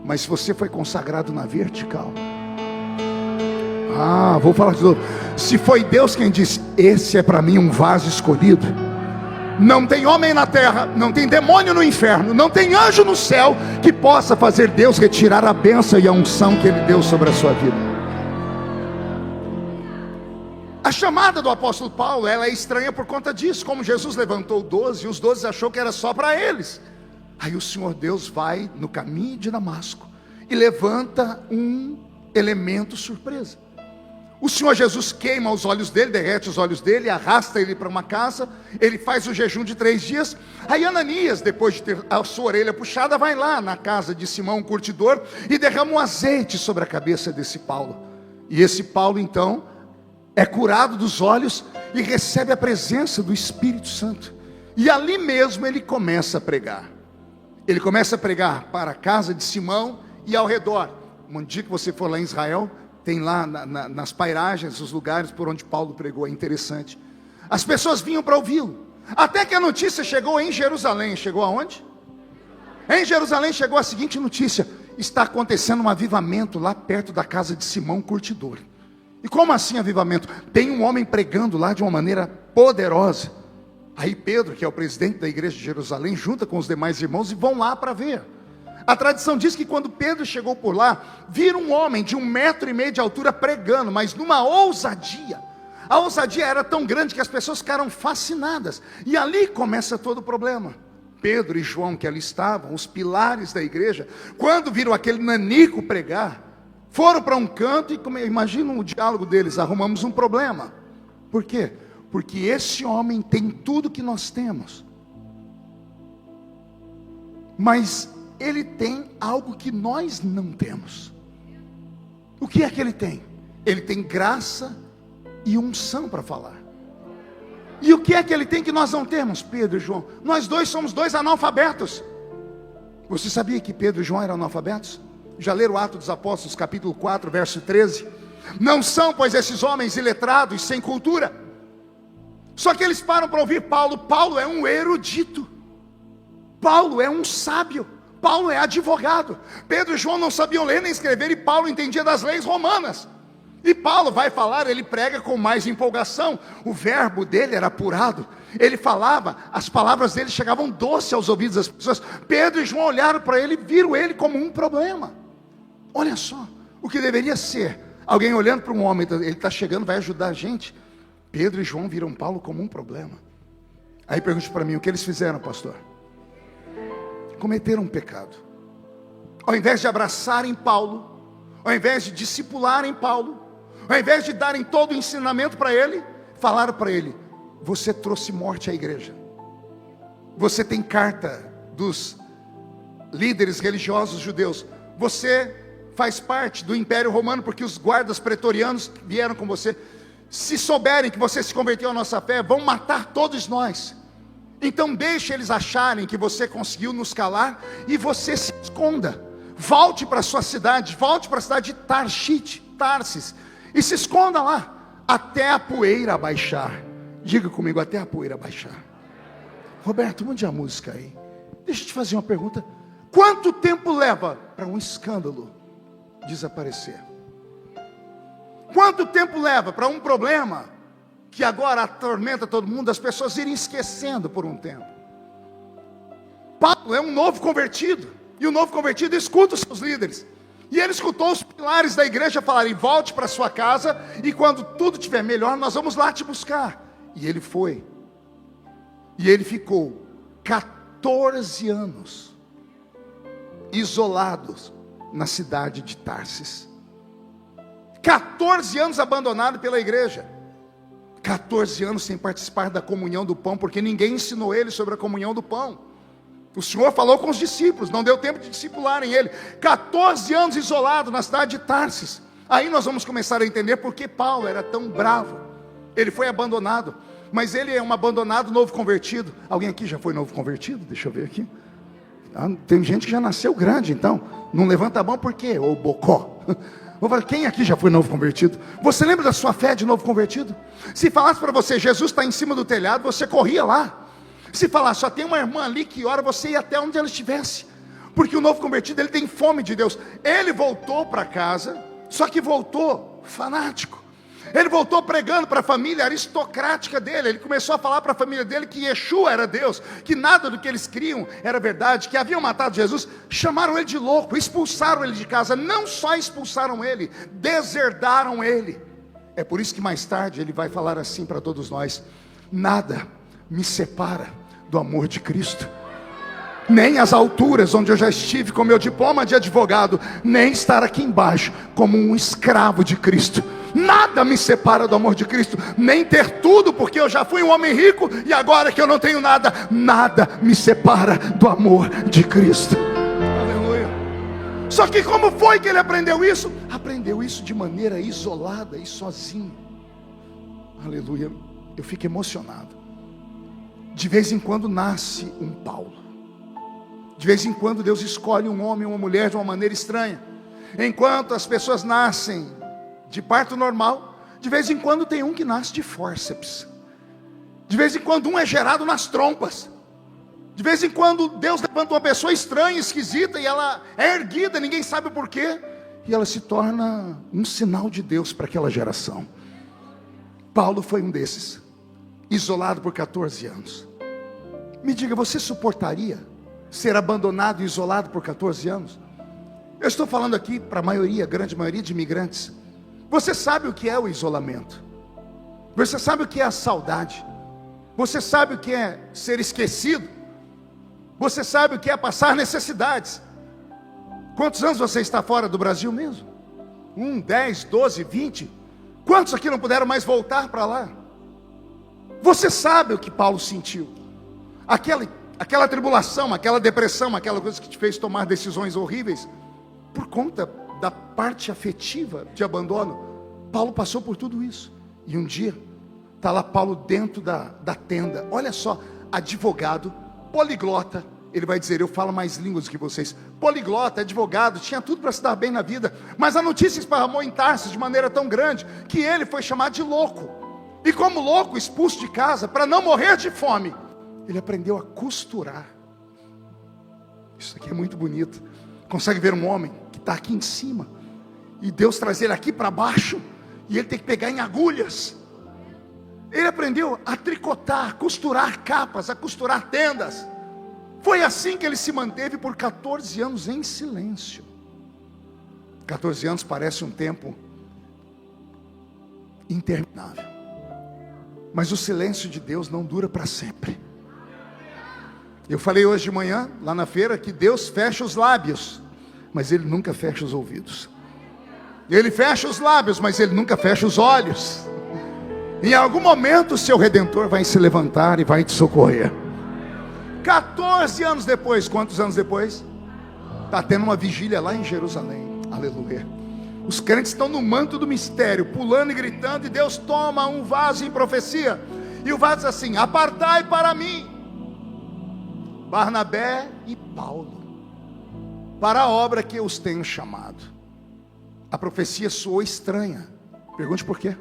Mas se você foi consagrado na vertical, vou falar de novo. Se foi Deus quem disse, esse é para mim um vaso escolhido, não tem homem na terra, não tem demônio no inferno, não tem anjo no céu que possa fazer Deus retirar a bênção e a unção que Ele deu sobre a sua vida. A chamada do apóstolo Paulo, ela é estranha por conta disso. Como Jesus levantou 12, e os 12 achou que era só para eles. Aí o Senhor Deus vai no caminho de Damasco e levanta um elemento surpresa. O Senhor Jesus queima os olhos dele, derrete os olhos dele, arrasta ele para uma casa, ele faz o jejum de 3 dias. Aí Ananias, depois de ter a sua orelha puxada, vai lá na casa de Simão, um curtidor, e derrama um azeite sobre a cabeça desse Paulo. E esse Paulo então é curado dos olhos e recebe a presença do Espírito Santo. E ali mesmo ele começa a pregar. Ele começa a pregar para a casa de Simão e ao redor. Um dia que você for lá em Israel, tem lá nas pairagens, os lugares por onde Paulo pregou, é interessante. As pessoas vinham para ouvi-lo. Até que a notícia chegou em Jerusalém. Chegou aonde? Em Jerusalém chegou a seguinte notícia: está acontecendo um avivamento lá perto da casa de Simão Curtidor. E como assim avivamento? Tem um homem pregando lá de uma maneira poderosa. Aí Pedro, que é o presidente da igreja de Jerusalém, junta com os demais irmãos e vão lá para ver. A tradição diz que quando Pedro chegou por lá, viram um homem de 1,5 metro de altura pregando, mas numa ousadia. A ousadia era tão grande que as pessoas ficaram fascinadas. E ali começa todo o problema. Pedro e João, que ali estavam, os pilares da igreja, quando viram aquele nanico pregar, foram para um canto e, imagina o diálogo deles, arrumamos um problema. Por quê? Porque esse homem tem tudo que nós temos, mas ele tem algo que nós não temos. O que é que ele tem? Ele tem graça e unção para falar. E o que é que ele tem que nós não temos? Pedro e João, nós dois somos 2 analfabetos. Você sabia que Pedro e João eram analfabetos? Já leram Atos dos Apóstolos, capítulo 4, verso 13? Não são, pois, esses homens iletrados, sem cultura. Só que eles param para ouvir Paulo. Paulo é um erudito, Paulo é um sábio, Paulo é advogado. Pedro e João não sabiam ler nem escrever, e Paulo entendia das leis romanas. E Paulo vai falar, ele prega com mais empolgação. O verbo dele era apurado, ele falava, as palavras dele chegavam doce aos ouvidos das pessoas. Pedro e João olharam para ele e viram ele como um problema. Olha só, o que deveria ser alguém olhando para um homem, ele está chegando, vai ajudar a gente. Pedro e João viram Paulo como um problema. Aí pergunte para mim, o que eles fizeram, pastor? Cometeram um pecado. Ao invés de abraçarem Paulo, ao invés de discipularem Paulo, ao invés de darem todo o ensinamento para ele, falaram para ele: você trouxe morte à igreja, você tem carta dos líderes religiosos judeus, você faz parte do Império Romano, porque os guardas pretorianos vieram com você. Se souberem que você se converteu à nossa fé, vão matar todos nós. Então deixe eles acharem que você conseguiu nos calar e você se esconda. Volte para a sua cidade, volte para a cidade de Tarsis, e se esconda lá, até a poeira baixar. Diga comigo, até a poeira baixar. Roberto, mande a música aí. Deixa eu te fazer uma pergunta. Quanto tempo leva para um escândalo desaparecer? Quanto tempo leva para um problema que agora atormenta todo mundo, as pessoas irem esquecendo por um tempo? Paulo é um novo convertido, e o novo convertido escuta os seus líderes, e ele escutou os pilares da igreja falarem: volte para sua casa, e quando tudo estiver melhor, nós vamos lá te buscar. E ele foi, e ele ficou 14 anos isolados na cidade de Tarsis. 14 anos abandonado pela igreja, 14 anos sem participar da comunhão do pão, porque ninguém ensinou ele sobre a comunhão do pão. O Senhor falou com os discípulos, não deu tempo de discipularem ele. 14 anos isolado na cidade de Tarsis. Aí nós vamos começar a entender por que Paulo era tão bravo. Ele foi abandonado, mas ele é um abandonado novo convertido. Alguém aqui já foi novo convertido? Deixa eu ver aqui. Tem gente que já nasceu grande, então não levanta a mão por quê? Ou bocó. Vou falar, quem aqui já foi novo convertido? Você lembra da sua fé de novo convertido? Se falasse para você, Jesus está em cima do telhado, você corria lá. Se falasse, só tem uma irmã ali que ora, você ia até onde ela estivesse. Porque o novo convertido, ele tem fome de Deus. Ele voltou para casa, só que voltou fanático. Ele voltou pregando para a família aristocrática dele. Ele começou a falar para a família dele que Yeshua era Deus, que nada do que eles criam era verdade, que haviam matado Jesus. Chamaram ele de louco, expulsaram ele de casa. Não só expulsaram ele, deserdaram ele. É por isso que mais tarde ele vai falar assim para todos nós: nada me separa do amor de Cristo. Nem as alturas onde eu já estive com meu diploma de advogado, nem estar aqui embaixo como um escravo de Cristo. Nada me separa do amor de Cristo. Nem ter tudo, porque eu já fui um homem rico e agora que eu não tenho nada, nada me separa do amor de Cristo. Aleluia. Só que como foi que ele aprendeu isso? Aprendeu isso de maneira isolada e sozinho. Aleluia. Eu fico emocionado. De vez em quando nasce um Paulo. De vez em quando Deus escolhe um homem ou uma mulher de uma maneira estranha. Enquanto as pessoas nascem de parto normal, de vez em quando tem um que nasce de fórceps. De vez em quando um é gerado nas trompas. De vez em quando Deus levanta uma pessoa estranha, esquisita, e ela é erguida, ninguém sabe o porquê, e ela se torna um sinal de Deus para aquela geração. Paulo foi um desses, isolado por 14 anos. Me diga, você suportaria ser abandonado e isolado por 14 anos? Eu estou falando aqui para a maioria, grande maioria de imigrantes. Você sabe o que é o isolamento. Você sabe o que é a saudade. Você sabe o que é ser esquecido. Você sabe o que é passar necessidades. Quantos anos você está fora do Brasil mesmo? 1, 10, 12, 20. Quantos aqui não puderam mais voltar para lá? Você sabe o que Paulo sentiu. Aquela tribulação, aquela depressão, aquela coisa que te fez tomar decisões horríveis, por conta da parte afetiva de abandono. Paulo passou por tudo isso. E um dia, está lá Paulo dentro da tenda. Olha só, advogado, poliglota. Ele vai dizer, eu falo mais línguas que vocês. Poliglota, advogado, tinha tudo para se dar bem na vida. Mas a notícia esparramou em Tarsis de maneira tão grande, que ele foi chamado de louco. E como louco, expulso de casa, para não morrer de fome, ele aprendeu a costurar. Isso aqui é muito bonito. Consegue ver um homem que está aqui em cima, e Deus traz ele aqui para baixo, e ele tem que pegar em agulhas. Ele aprendeu a tricotar, costurar capas, a costurar tendas. Foi assim que ele se manteve por 14 anos em silêncio. 14 anos parece um tempo interminável, mas o silêncio de Deus não dura para sempre. Eu falei hoje de manhã, lá na feira, que Deus fecha os lábios, mas Ele nunca fecha os ouvidos. Ele fecha os lábios, mas Ele nunca fecha os olhos. Em algum momento o seu Redentor vai se levantar e vai te socorrer. 14 anos depois, quantos anos depois? Está tendo uma vigília lá em Jerusalém. Aleluia. Os crentes estão no manto do mistério, pulando e gritando, e Deus toma um vaso em profecia, e o vaso diz assim: apartai para mim Barnabé e Paulo, para a obra que eu os tenho chamado. A profecia soou estranha. Pergunte por quê.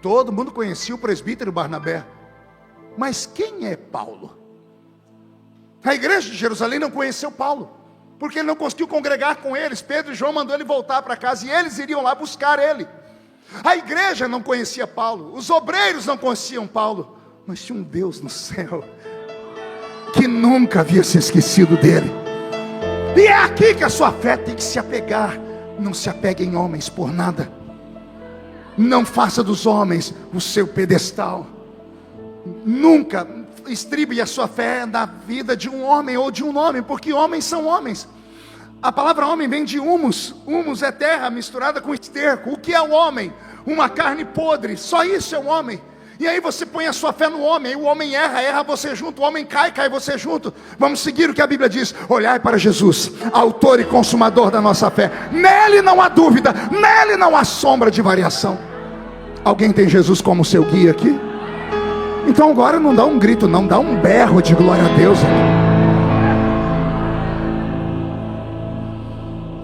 Todo mundo conhecia o presbítero Barnabé, mas quem é Paulo? A igreja de Jerusalém não conheceu Paulo, porque ele não conseguiu congregar com eles. Pedro e João mandou ele voltar para casa, e eles iriam lá buscar ele. A igreja não conhecia Paulo, os obreiros não conheciam Paulo, mas tinha um Deus no céu que nunca havia se esquecido dele. E é aqui que a sua fé tem que se apegar. Não se apegue em homens por nada. Não faça dos homens o seu pedestal. Nunca estribe a sua fé na vida de um homem ou de um homem, porque homens são homens. A palavra homem vem de humus. Humus é terra misturada com esterco. O que é o homem? Uma carne podre. Só isso é o homem. E aí você põe a sua fé no homem, aí o homem erra você junto, o homem cai você junto. Vamos seguir o que a Bíblia diz: olhai para Jesus, autor e consumador da nossa fé. Nele não há dúvida, nele não há sombra de variação. Alguém tem Jesus como seu guia aqui? Então agora não dá um grito, não, dá um berro de glória a Deus.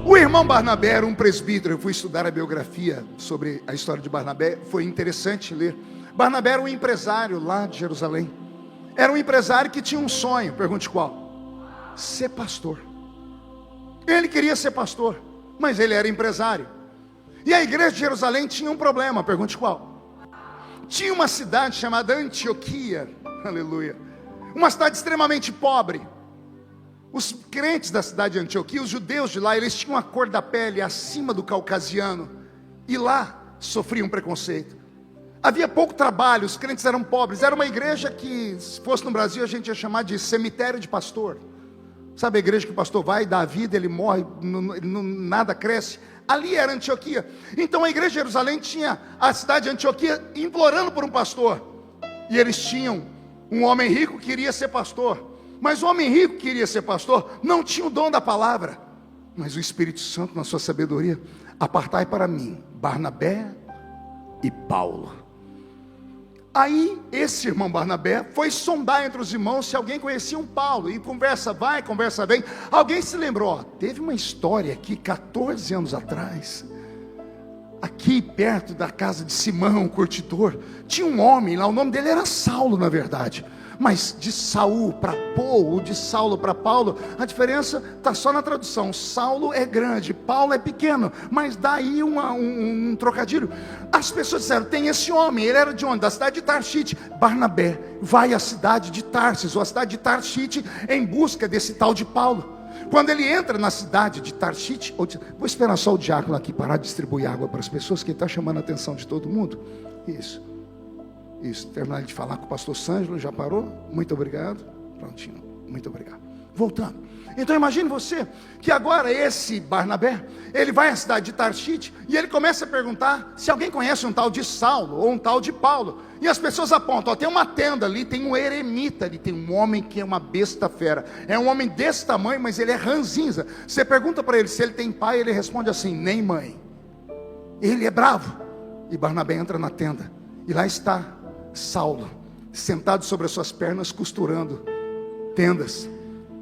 O irmão Barnabé era um presbítero. Eu fui estudar a biografia sobre a história de Barnabé. Foi interessante ler. Barnabé era um empresário lá de Jerusalém. Era um empresário que tinha um sonho. Pergunte qual? Ser pastor. Ele queria ser pastor, mas ele era empresário. E a igreja de Jerusalém tinha um problema. Pergunte qual? Tinha uma cidade chamada Antioquia. Aleluia. Uma cidade extremamente pobre. Os crentes da cidade de Antioquia, os judeus de lá, eles tinham a cor da pele acima do caucasiano. E lá sofriam preconceito. Havia pouco trabalho, os crentes eram pobres. Era uma igreja que, se fosse no Brasil, a gente ia chamar de cemitério de pastor. Sabe a igreja que o pastor vai, dá a vida, ele morre, nada cresce? Ali era Antioquia. Então a igreja de Jerusalém tinha a cidade de Antioquia implorando por um pastor. E eles tinham um homem rico que queria ser pastor. Mas o homem rico que queria ser pastor não tinha o dom da palavra. Mas o Espírito Santo, na sua sabedoria, apartai para mim Barnabé e Paulo. Aí esse irmão Barnabé foi sondar entre os irmãos se alguém conhecia um Paulo. E conversa vai, conversa vem. Alguém se lembrou, teve uma história aqui 14 anos atrás, aqui perto da casa de Simão, o curtidor, tinha um homem lá, o nome dele era Saulo na verdade. Mas de Saul para Paulo, de Saulo para Paulo, a diferença está só na tradução. Saulo é grande, Paulo é pequeno, mas daí um trocadilho. As pessoas disseram, tem esse homem, ele era de onde? Da cidade de Tarsite. Barnabé vai à cidade de Tarsis, ou à cidade de Tarsite, em busca desse tal de Paulo. Quando ele entra na cidade de Tarsite, vou esperar só o diácono aqui parar de distribuir água para as pessoas, que ele está chamando a atenção de todo mundo. Isso, terminar de falar com o pastor Sângelo, já parou? Muito obrigado. Prontinho, muito obrigado. Voltando. Então imagine você, que agora esse Barnabé, ele vai à cidade de Tarsite, e ele começa a perguntar se alguém conhece um tal de Saulo, ou um tal de Paulo. E as pessoas apontam, tem uma tenda ali, tem um eremita ali, tem um homem que é uma besta fera. É um homem desse tamanho, mas ele é ranzinza. Você pergunta para ele se ele tem pai, ele responde assim, nem mãe. Ele é bravo. E Barnabé entra na tenda, e lá está Saulo, sentado sobre as suas pernas, costurando tendas.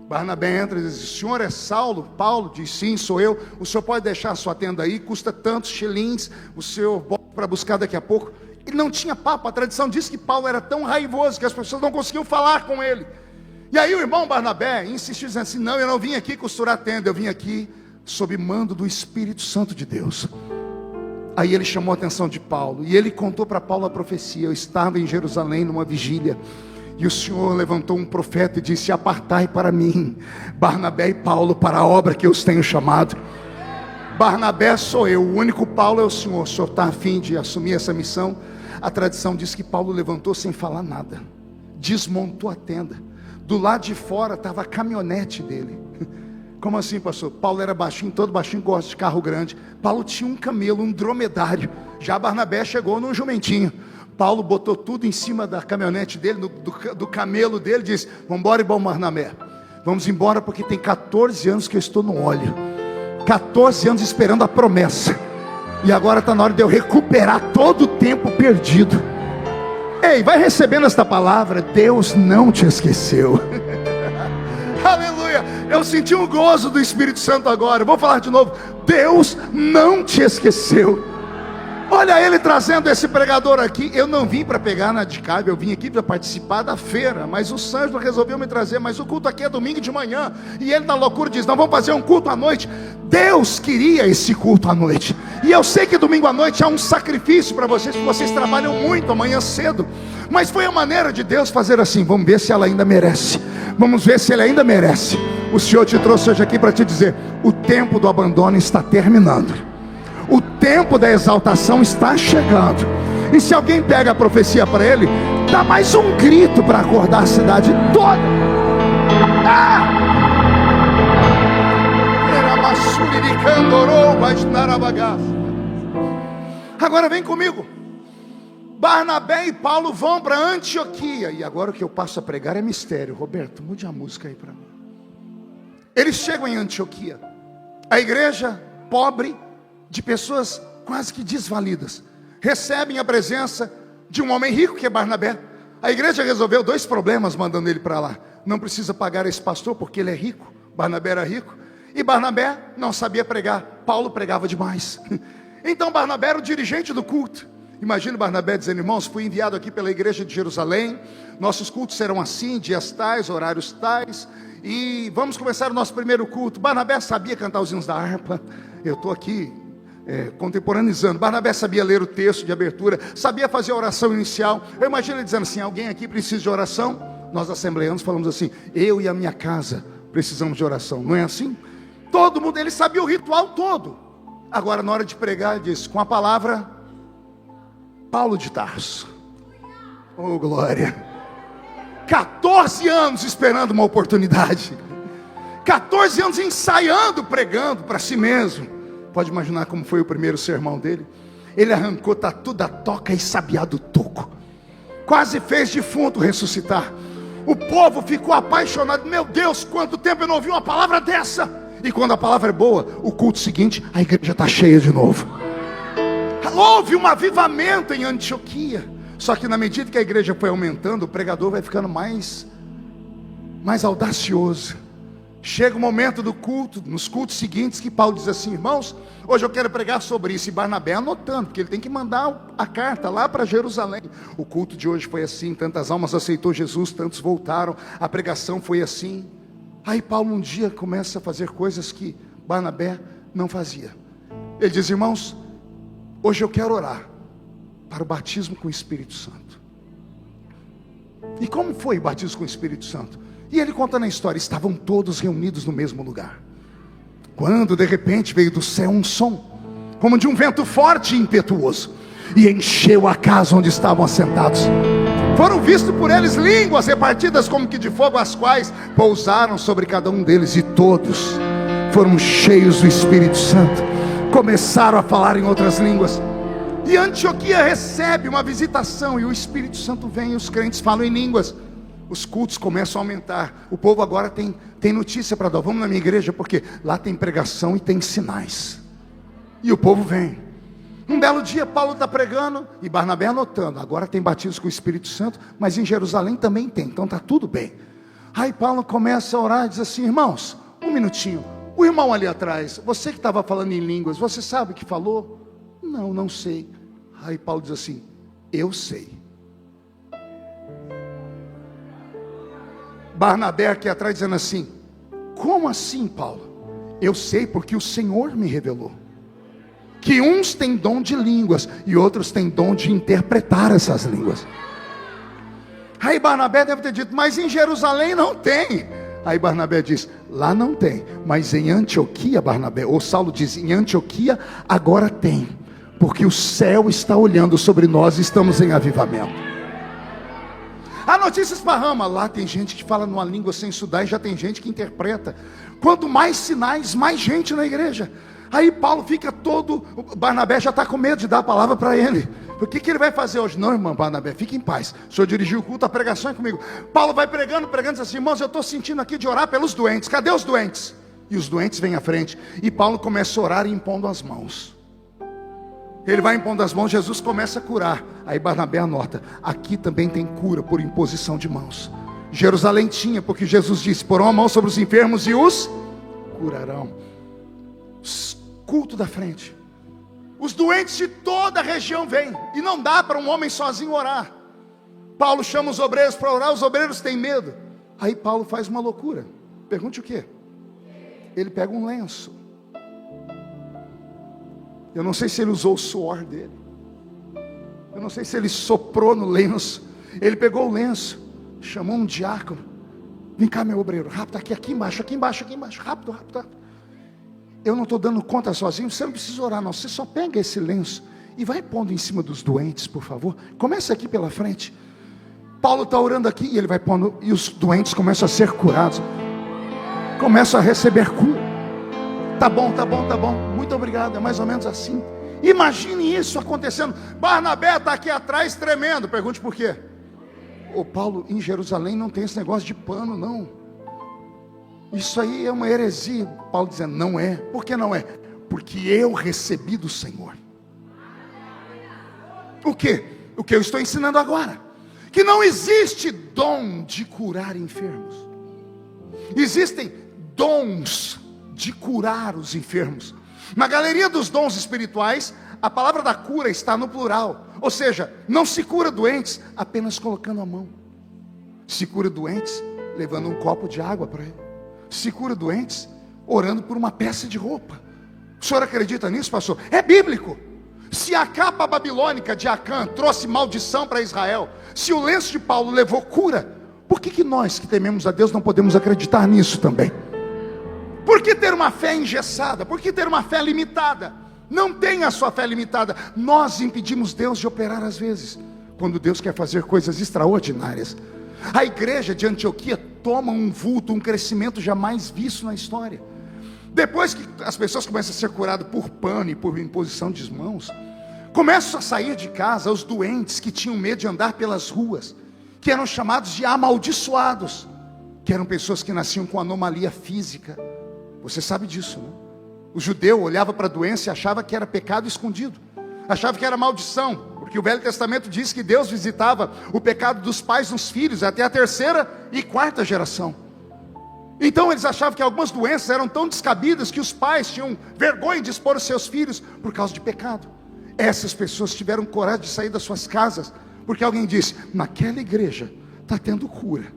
Barnabé entra e diz, o senhor é Saulo? Paulo diz, sim, sou eu. O senhor pode deixar a sua tenda aí, custa tantos shillings, o senhor volta para buscar daqui a pouco. Ele não tinha papo, a tradição diz que Paulo era tão raivoso que as pessoas não conseguiam falar com ele. E aí o irmão Barnabé insistiu, dizendo assim, não, eu não vim aqui costurar tenda, eu vim aqui sob mando do Espírito Santo de Deus. Aí ele chamou a atenção de Paulo, e ele contou para Paulo a profecia. Eu estava em Jerusalém numa vigília, e o Senhor levantou um profeta e disse, apartai para mim Barnabé e Paulo para a obra que eu os tenho chamado. Barnabé sou eu, o único Paulo é o Senhor está a fim de assumir essa missão? A tradição diz que Paulo levantou sem falar nada, desmontou a tenda, do lado de fora estava a caminhonete dele. Como assim, pastor? Paulo era baixinho, todo baixinho gosta de carro grande. Paulo tinha um camelo, um dromedário. Já Barnabé chegou num jumentinho. Paulo botou tudo em cima da caminhonete dele, do camelo dele, disse, vamos embora, irmão Barnabé. Vamos embora porque tem 14 anos que eu estou no óleo. 14 anos esperando a promessa. E agora está na hora de eu recuperar todo o tempo perdido. Ei, vai recebendo esta palavra, Deus não te esqueceu. Aleluia, eu senti um gozo do Espírito Santo agora. Vou falar de novo, Deus não te esqueceu. Olha ele trazendo esse pregador aqui. Eu não vim para pegar na de cabo, eu vim aqui para participar da feira, mas o Sângelo resolveu me trazer. Mas o culto aqui é domingo de manhã, e ele na loucura diz, não, vamos fazer um culto à noite. Deus queria esse culto à noite, e eu sei que domingo à noite há um sacrifício para vocês, porque vocês trabalham muito amanhã cedo, mas foi a maneira de Deus fazer assim, vamos ver se ela ainda merece, vamos ver se ele ainda merece. O Senhor te trouxe hoje aqui para te dizer, o tempo do abandono está terminando, o tempo da exaltação está chegando. E se alguém pega a profecia para ele, dá mais um grito para acordar a cidade toda. Agora vem comigo. Barnabé e Paulo vão para Antioquia. E agora o que eu passo a pregar é mistério. Roberto, mude a música aí para mim. Eles chegam em Antioquia, a igreja pobre, de pessoas quase que desvalidas, recebem a presença de um homem rico que é Barnabé. A igreja resolveu 2 problemas mandando ele para lá. Não precisa pagar esse pastor porque ele é rico. Barnabé era rico. E Barnabé não sabia pregar, Paulo pregava demais. Então Barnabé era o dirigente do culto. Imagina Barnabé dizendo: irmãos, fui enviado aqui pela igreja de Jerusalém, nossos cultos serão assim, dias tais, horários tais, e vamos começar o nosso primeiro culto. Barnabé sabia cantar os hinos da harpa. Eu estou aqui contemporaneizando. Barnabé sabia ler o texto de abertura, sabia fazer a oração inicial. Eu imagino ele dizendo assim: alguém aqui precisa de oração? Nós assembleanos falamos assim: eu e a minha casa precisamos de oração. Não é assim? Todo mundo, ele sabia o ritual todo. Agora na hora de pregar, ele disse, com a palavra, Paulo de Tarso. Oh glória. 14 anos esperando uma oportunidade, 14 anos ensaiando, pregando para si mesmo. Pode imaginar como foi o primeiro sermão dele. Ele arrancou tatu da toca e sabiá do toco, quase fez defunto ressuscitar. O povo ficou apaixonado. Meu Deus, quanto tempo eu não ouvi uma palavra dessa. E quando a palavra é boa, o culto seguinte, a igreja está cheia de novo. Houve um avivamento em Antioquia. Só que na medida que a igreja foi aumentando, o pregador vai ficando mais audacioso. Chega o momento do culto, nos cultos seguintes, que Paulo diz assim: irmãos, hoje eu quero pregar sobre isso. E Barnabé anotando, porque ele tem que mandar a carta lá para Jerusalém. O culto de hoje foi assim, tantas almas aceitou Jesus, tantos voltaram, a pregação foi assim. Aí Paulo um dia começa a fazer coisas que Barnabé não fazia. Ele diz: irmãos, hoje eu quero orar para o batismo com o Espírito Santo. E como foi o batismo com o Espírito Santo? E ele conta na história: estavam todos reunidos no mesmo lugar, quando de repente veio do céu um som, como de um vento forte e impetuoso, e encheu a casa onde estavam assentados. Foram vistos por eles línguas repartidas como que de fogo, as quais pousaram sobre cada um deles, e todos foram cheios do Espírito Santo, começaram a falar em outras línguas. E Antioquia recebe uma visitação, e o Espírito Santo vem, e os crentes falam em línguas. Os cultos começam a aumentar. O povo agora tem notícia para dar. Vamos na minha igreja, porque lá tem pregação e tem sinais. E o povo vem. Um belo dia Paulo está pregando e Barnabé anotando: agora tem batismo com o Espírito Santo, mas em Jerusalém também tem, então está tudo bem. Aí Paulo começa a orar e diz assim: irmãos, um minutinho, o irmão ali atrás, você que estava falando em línguas, você sabe o que falou? Não, não sei. Aí Paulo diz assim: eu sei. Barnabé aqui atrás dizendo assim: como assim, Paulo? Eu sei porque o Senhor me revelou que uns têm dom de línguas e outros têm dom de interpretar essas línguas. Aí Barnabé deve ter dito: mas em Jerusalém não tem. Aí Barnabé diz: lá não tem, mas em Antioquia, Barnabé, ou Saulo diz, em Antioquia agora tem, porque o céu está olhando sobre nós e estamos em avivamento. A notícia esparrama, lá tem gente que fala numa língua sem estudar, e já tem gente que interpreta. Quanto mais sinais, mais gente na igreja. Aí Paulo fica todo, Barnabé já está com medo de dar a palavra para ele. O que ele vai fazer hoje? Não, irmão Barnabé, fique em paz. O senhor dirigiu o culto, a pregação é comigo. Paulo vai pregando, diz assim: irmãos, eu estou sentindo aqui de orar pelos doentes. Cadê os doentes? E os doentes vêm à frente. E Paulo começa a orar e impondo as mãos. Ele vai impondo as mãos, Jesus começa a curar. Aí Barnabé anota: aqui também tem cura por imposição de mãos. Jerusalém tinha, porque Jesus disse: porão a mão sobre os enfermos e os curarão. Culto da frente. Os doentes de toda a região vêm. E não dá para um homem sozinho orar. Paulo chama os obreiros para orar. Os obreiros têm medo. Aí Paulo faz uma loucura. Pergunte o quê? Ele pega um lenço. Eu não sei se ele usou o suor dele. Eu não sei se ele soprou no lenço. Ele pegou o lenço, chamou um diácono: vem cá, meu obreiro, rápido, aqui embaixo, rápido, rápido. Eu não estou dando conta sozinho. Você não precisa orar não, você só pega esse lenço e vai pondo em cima dos doentes, por favor. Começa aqui pela frente. Paulo está orando aqui e ele vai pondo, e os doentes começam a ser curados, começam a receber cura. Tá bom, muito obrigado. É mais ou menos assim. Imagine isso acontecendo. Barnabé está aqui atrás tremendo. Pergunte por quê? Ô Paulo, em Jerusalém não tem esse negócio de pano não. Isso aí é uma heresia. Paulo dizendo: não é. Por que não é? Porque eu recebi do Senhor. O quê? O que eu estou ensinando agora: que não existe dom de curar enfermos. Existem dons de curar os enfermos. Na galeria dos dons espirituais, a palavra da cura está no plural. Ou seja, não se cura doentes apenas colocando a mão. Se cura doentes levando um copo de água para ele. Se cura doentes orando por uma peça de roupa. O senhor acredita nisso, pastor? É bíblico. Se a capa babilônica de Acã trouxe maldição para Israel, se o lenço de Paulo levou cura, por que nós que tememos a Deus não podemos acreditar nisso também? Por que ter uma fé engessada? Por que ter uma fé limitada? Não tenha a sua fé limitada. Nós impedimos Deus de operar às vezes, quando Deus quer fazer coisas extraordinárias. A igreja de Antioquia toma um vulto, um crescimento jamais visto na história. Depois que as pessoas começam a ser curadas por pano e por imposição de mãos, começam a sair de casa os doentes que tinham medo de andar pelas ruas, que eram chamados de amaldiçoados, que eram pessoas que nasciam com anomalia física. Você sabe disso, né? O judeu olhava para a doença e achava que era pecado escondido, achava que era maldição, porque o Velho Testamento diz que Deus visitava o pecado dos pais nos filhos até a 3ª e 4ª geração. Então eles achavam que algumas doenças eram tão descabidas que os pais tinham vergonha de expor os seus filhos por causa de pecado. Essas pessoas tiveram coragem de sair das suas casas, porque alguém disse: naquela igreja está tendo cura.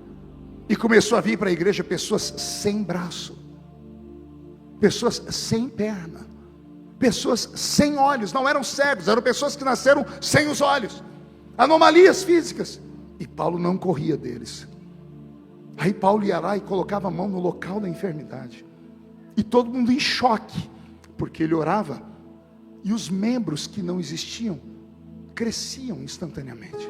E começou a vir para a igreja pessoas sem braço, pessoas sem perna, pessoas sem olhos. Não eram cegos, eram pessoas que nasceram sem os olhos, anomalias físicas. E Paulo não corria deles. Aí Paulo ia lá e colocava a mão no local da enfermidade, e todo mundo em choque, porque ele orava, e os membros que não existiam cresciam instantaneamente.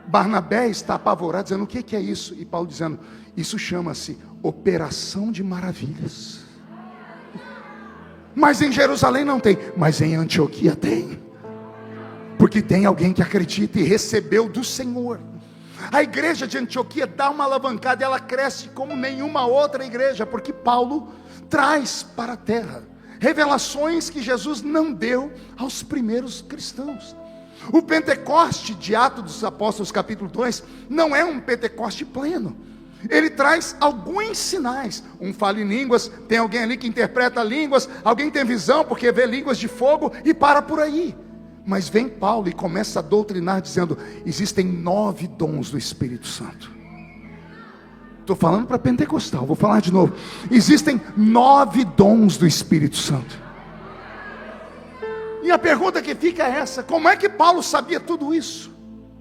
Barnabé está apavorado, dizendo: o que é isso? E Paulo dizendo: isso chama-se operação de maravilhas. Mas em Jerusalém não tem, mas em Antioquia tem, porque tem alguém que acredita e recebeu do Senhor. A igreja de Antioquia dá uma alavancada, ela cresce como nenhuma outra igreja, porque Paulo traz para a terra revelações que Jesus não deu aos primeiros cristãos. O Pentecoste de Atos dos Apóstolos capítulo 2 não é um Pentecoste pleno. Ele traz alguns sinais. Um fala em línguas, tem alguém ali que interpreta línguas, alguém tem visão porque vê línguas de fogo e para por aí. Mas vem Paulo e começa a doutrinar dizendo: existem 9 dons do Espírito Santo. Estou falando para pentecostal, vou falar de novo. Existem 9 dons do Espírito Santo. E a pergunta que fica é essa: como é que Paulo sabia tudo isso?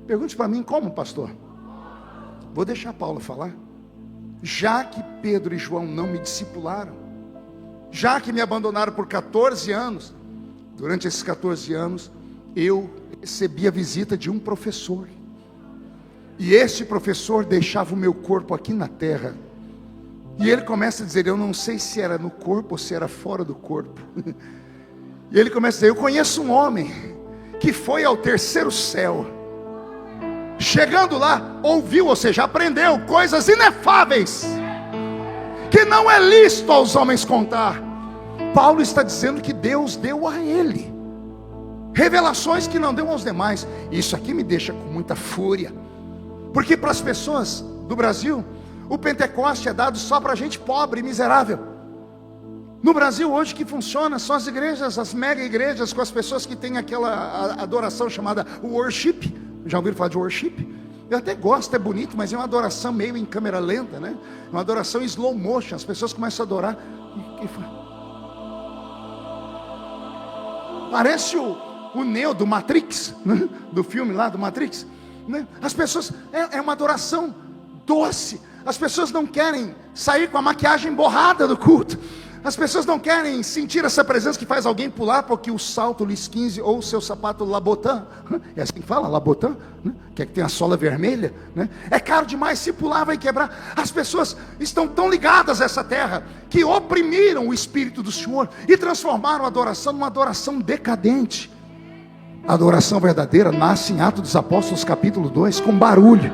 Pergunte para mim, como, pastor? Vou deixar Paulo falar. Já que Pedro e João não me discipularam, já que me abandonaram por 14 anos, durante esses 14 anos, eu recebi a visita de um professor. E este professor deixava o meu corpo aqui na terra. E ele começa a dizer: eu não sei se era no corpo ou se era fora do corpo. E ele começa a dizer: eu conheço um homem que foi ao 3º céu. Chegando lá, ouviu, ou seja, aprendeu coisas inefáveis, que não é lícito aos homens contar. Paulo está dizendo que Deus deu a ele revelações que não deu aos demais. Isso aqui me deixa com muita fúria, porque para as pessoas do Brasil, o Pentecoste é dado só para gente pobre e miserável. No Brasil hoje que funciona são as igrejas, as mega igrejas, com as pessoas que têm aquela adoração chamada worship. Já ouviram falar de worship? Eu até gosto, é bonito, mas é uma adoração meio em câmera lenta, né? Uma adoração em slow motion. As pessoas começam a adorar parece o Neo do Matrix, né? Do filme lá do Matrix, né? As pessoas, é uma adoração doce. As pessoas não querem sair com a maquiagem borrada do culto. As pessoas não querem sentir essa presença que faz alguém pular porque o salto Lis 15 ou o seu sapato Labotan, é assim que fala, Labotan, né? Que é que tem a sola vermelha, né? É caro demais, se pular vai quebrar. As pessoas estão tão ligadas a essa terra que oprimiram o Espírito do Senhor e transformaram a adoração numa adoração decadente. A adoração verdadeira nasce em Atos dos Apóstolos capítulo 2 com barulho.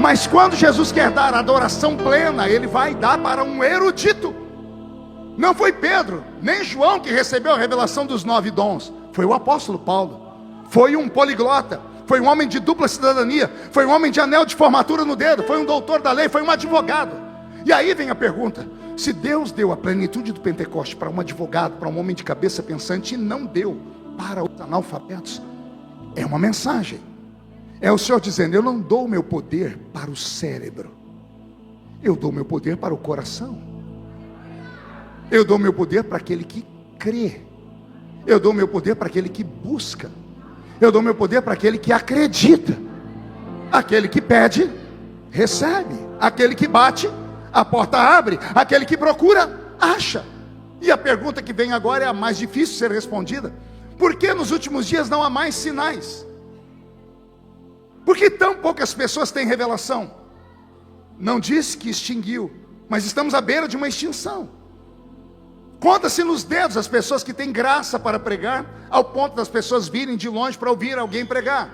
Mas quando Jesus quer dar a adoração plena, Ele vai dar para um erudito. Não foi Pedro, nem João que recebeu a revelação dos 9 dons. Foi o apóstolo Paulo. Foi um poliglota. Foi um homem de dupla cidadania. Foi um homem de anel de formatura no dedo. Foi um doutor da lei. Foi um advogado. E aí vem a pergunta: se Deus deu a plenitude do Pentecoste para um advogado, para um homem de cabeça pensante, e não deu para os analfabetos, é uma mensagem. É o Senhor dizendo: eu não dou o meu poder para o cérebro, eu dou o meu poder para o coração. Eu dou o meu poder para aquele que crê. Eu dou o meu poder para aquele que busca. Eu dou o meu poder para aquele que acredita. Aquele que pede, recebe. Aquele que bate, a porta abre. Aquele que procura, acha. E a pergunta que vem agora é a mais difícil de ser respondida: por que nos últimos dias não há mais sinais? Por que tão poucas pessoas têm revelação? Não diz que extinguiu, mas estamos à beira de uma extinção. Conta-se nos dedos as pessoas que têm graça para pregar, ao ponto das pessoas virem de longe para ouvir alguém pregar.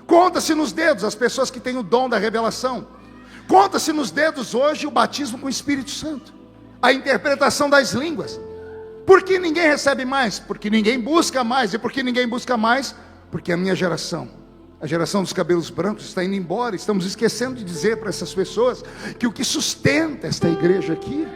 Conta-se nos dedos as pessoas que têm o dom da revelação. Conta-se nos dedos hoje o batismo com o Espírito Santo, a interpretação das línguas. Por que ninguém recebe mais? Porque ninguém busca mais. E por que ninguém busca mais? Porque a minha geração, a geração dos cabelos brancos, está indo embora. Estamos esquecendo de dizer para essas pessoas que o que sustenta esta igreja aqui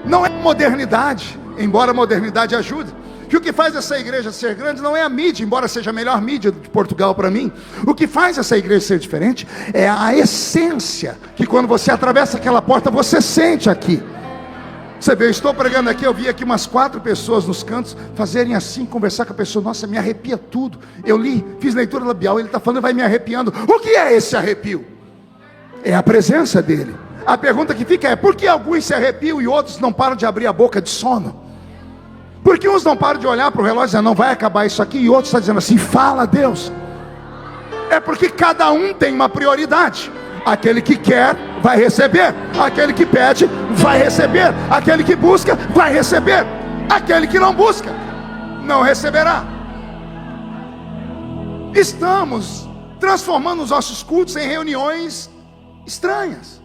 não é modernidade, embora a modernidade ajude. Que o que faz essa igreja ser grande não é a mídia, embora seja a melhor mídia de Portugal para mim. O que faz essa igreja ser diferente é a essência, que quando você atravessa aquela porta, você sente aqui. Você vê, eu estou pregando aqui, eu vi aqui umas 4 pessoas nos cantos fazerem assim, conversar com a pessoa. Nossa, me arrepia tudo. Eu li, fiz leitura labial, ele está falando, vai me arrepiando. O que é esse arrepio? É a presença dele. A pergunta que fica é: por que alguns se arrepiam e outros não param de abrir a boca de sono? Por que uns não param de olhar para o relógio e dizer: não vai acabar isso aqui, e outros estão dizendo assim: fala, Deus. É porque cada um tem uma prioridade. Aquele que quer, vai receber. Aquele que pede, vai receber. Aquele que busca, vai receber. Aquele que não busca, não receberá. Estamos transformando os nossos cultos em reuniões estranhas.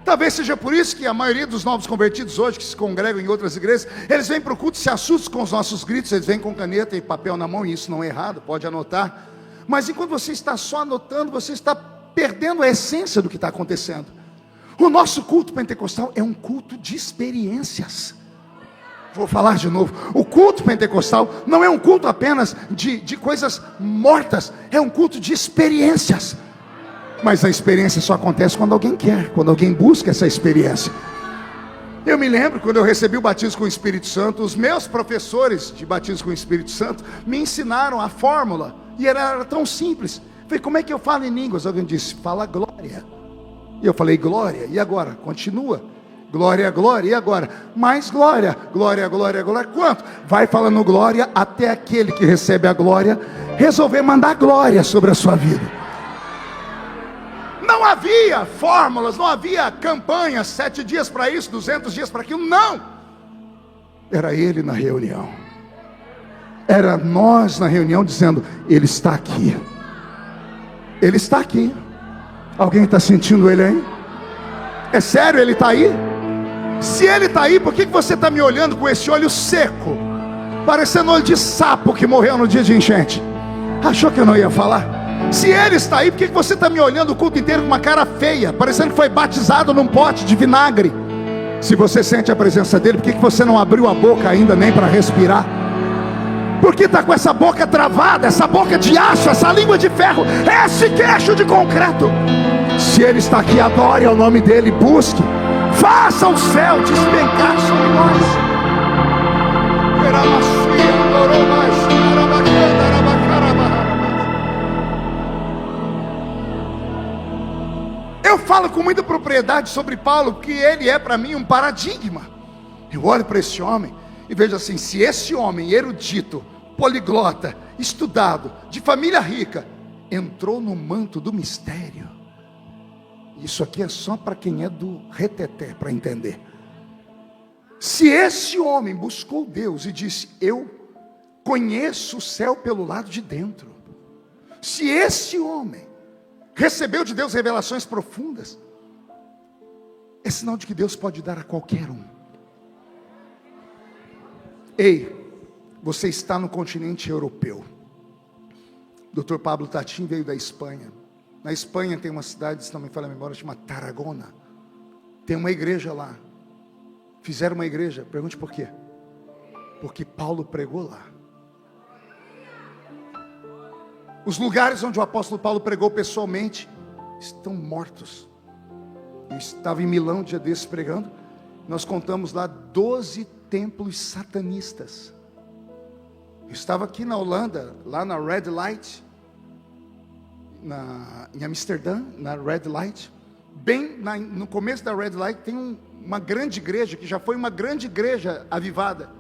Talvez seja por isso que a maioria dos novos convertidos hoje, que se congregam em outras igrejas, eles vêm para o culto e se assustam com os nossos gritos. Eles vêm com caneta e papel na mão, e isso não é errado, pode anotar. Mas enquanto você está só anotando, você está perdendo a essência do que está acontecendo. O nosso culto pentecostal é um culto de experiências. Vou falar de novo: o culto pentecostal não é um culto apenas de coisas mortas, é um culto de experiências. Mas a experiência só acontece quando alguém quer, quando alguém busca essa experiência. Eu me lembro quando eu recebi o batismo com o Espírito Santo, os meus professores de batismo com o Espírito Santo me ensinaram a fórmula, e era tão simples. Eu falei: como é que eu falo em línguas? Alguém disse: fala glória. E eu falei: glória, e agora? Continua. Glória, glória, e agora? Mais glória, glória, glória, glória. Quanto? Vai falando glória até aquele que recebe a glória resolver mandar glória sobre a sua vida. Não havia fórmulas, não havia campanhas, 7 dias para isso, 200 dias para aquilo, não. Era ele na reunião. Era nós na reunião dizendo: ele está aqui. Ele está aqui. Alguém está sentindo ele aí? É sério, ele está aí? Se ele está aí, por que você está me olhando com esse olho seco, parecendo olho de sapo que morreu no dia de enchente? Achou que eu não ia falar? Se ele está aí, por que você está me olhando o culto inteiro com uma cara feia, parecendo que foi batizado num pote de vinagre? Se você sente a presença dele, por que você não abriu a boca ainda nem para respirar? Por que está com essa boca travada, essa boca de aço, essa língua de ferro, esse queixo de concreto? Se ele está aqui, adore ao nome dele, busque, faça o céu despencar sobre nós. Eu falo com muita propriedade sobre Paulo, porque ele é para mim um paradigma. Eu olho para esse homem e vejo assim: se esse homem erudito, poliglota, estudado, de família rica, entrou no manto do mistério, isso aqui é só para quem é do reteté para entender. Se esse homem buscou Deus e disse: eu conheço o céu pelo lado de dentro, se esse homem recebeu de Deus revelações profundas, é sinal de que Deus pode dar a qualquer um. Ei, você está no continente europeu. Dr. Pablo Tatim veio da Espanha. Na Espanha tem uma cidade, se não me falha a memória, chama Tarragona. Tem uma igreja lá. Fizeram uma igreja, pergunte por quê? Porque Paulo pregou lá. Os lugares onde o apóstolo Paulo pregou pessoalmente estão mortos. Eu estava em Milão um dia desses pregando. Nós contamos lá 12 templos satanistas. Eu estava aqui na Holanda, lá na Red Light, em Amsterdã, na Red Light. No começo da Red Light tem uma grande igreja, que já foi uma grande igreja avivada.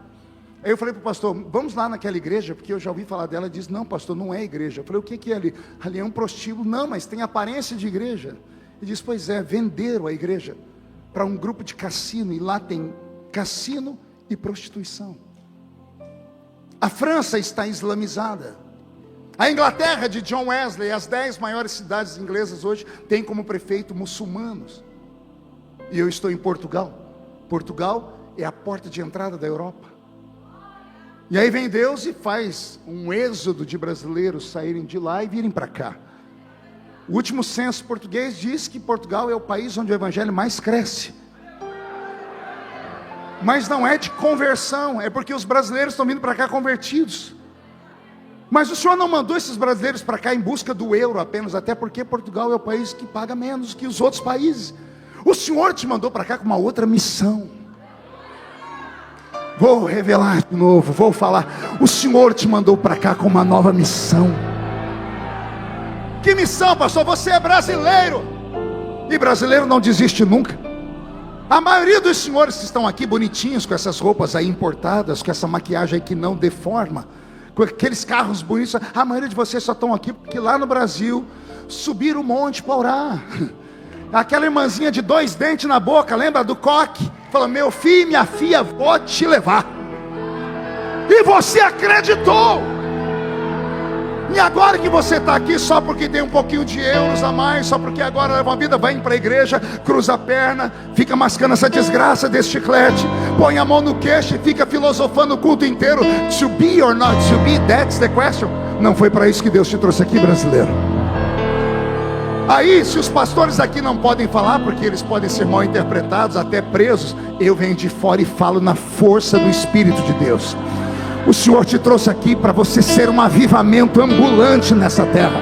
Aí eu falei para o pastor, vamos lá naquela igreja, porque eu já ouvi falar dela. Ele disse, não pastor, não é igreja. Eu falei, o que é ali? Ali é um prostíbulo. Não, mas tem aparência de igreja. Ele disse, pois é, venderam a igreja para um grupo de cassino, e lá tem cassino e prostituição. A França está islamizada. A Inglaterra de John Wesley, as 10 maiores cidades inglesas hoje, tem como prefeito muçulmanos. E eu estou em Portugal. Portugal é a porta de entrada da Europa. E aí vem Deus e faz um êxodo de brasileiros saírem de lá e virem para cá. O último censo português diz que Portugal é o país onde o evangelho mais cresce. Mas não é de conversão, é porque os brasileiros estão vindo para cá convertidos. Mas o Senhor não mandou esses brasileiros para cá em busca do euro apenas, até porque Portugal é o país que paga menos que os outros países. O Senhor te mandou para cá com uma outra missão. Vou revelar de novo, vou falar. O Senhor te mandou para cá com uma nova missão. Que missão, pastor? Você é brasileiro. E brasileiro não desiste nunca. A maioria dos senhores que estão aqui bonitinhos, com essas roupas aí importadas, com essa maquiagem aí que não deforma, com aqueles carros bonitos, a maioria de vocês só estão aqui porque lá no Brasil subiram o monte para orar. Aquela irmãzinha de 2 dentes na boca, lembra do coque? Falou, meu filho, minha filha, vou te levar. E você acreditou. E agora que você está aqui só porque tem um pouquinho de euros a mais, só porque agora leva uma vida, vai para a igreja, cruza a perna, fica mascando essa desgraça desse chiclete, põe a mão no queixo e fica filosofando o culto inteiro. To be or not to be, that's the question. Não foi para isso que Deus te trouxe aqui, brasileiro. Aí, se os pastores aqui não podem falar, porque eles podem ser mal interpretados, até presos, eu venho de fora e falo na força do Espírito de Deus. O Senhor te trouxe aqui para você ser um avivamento ambulante nessa terra.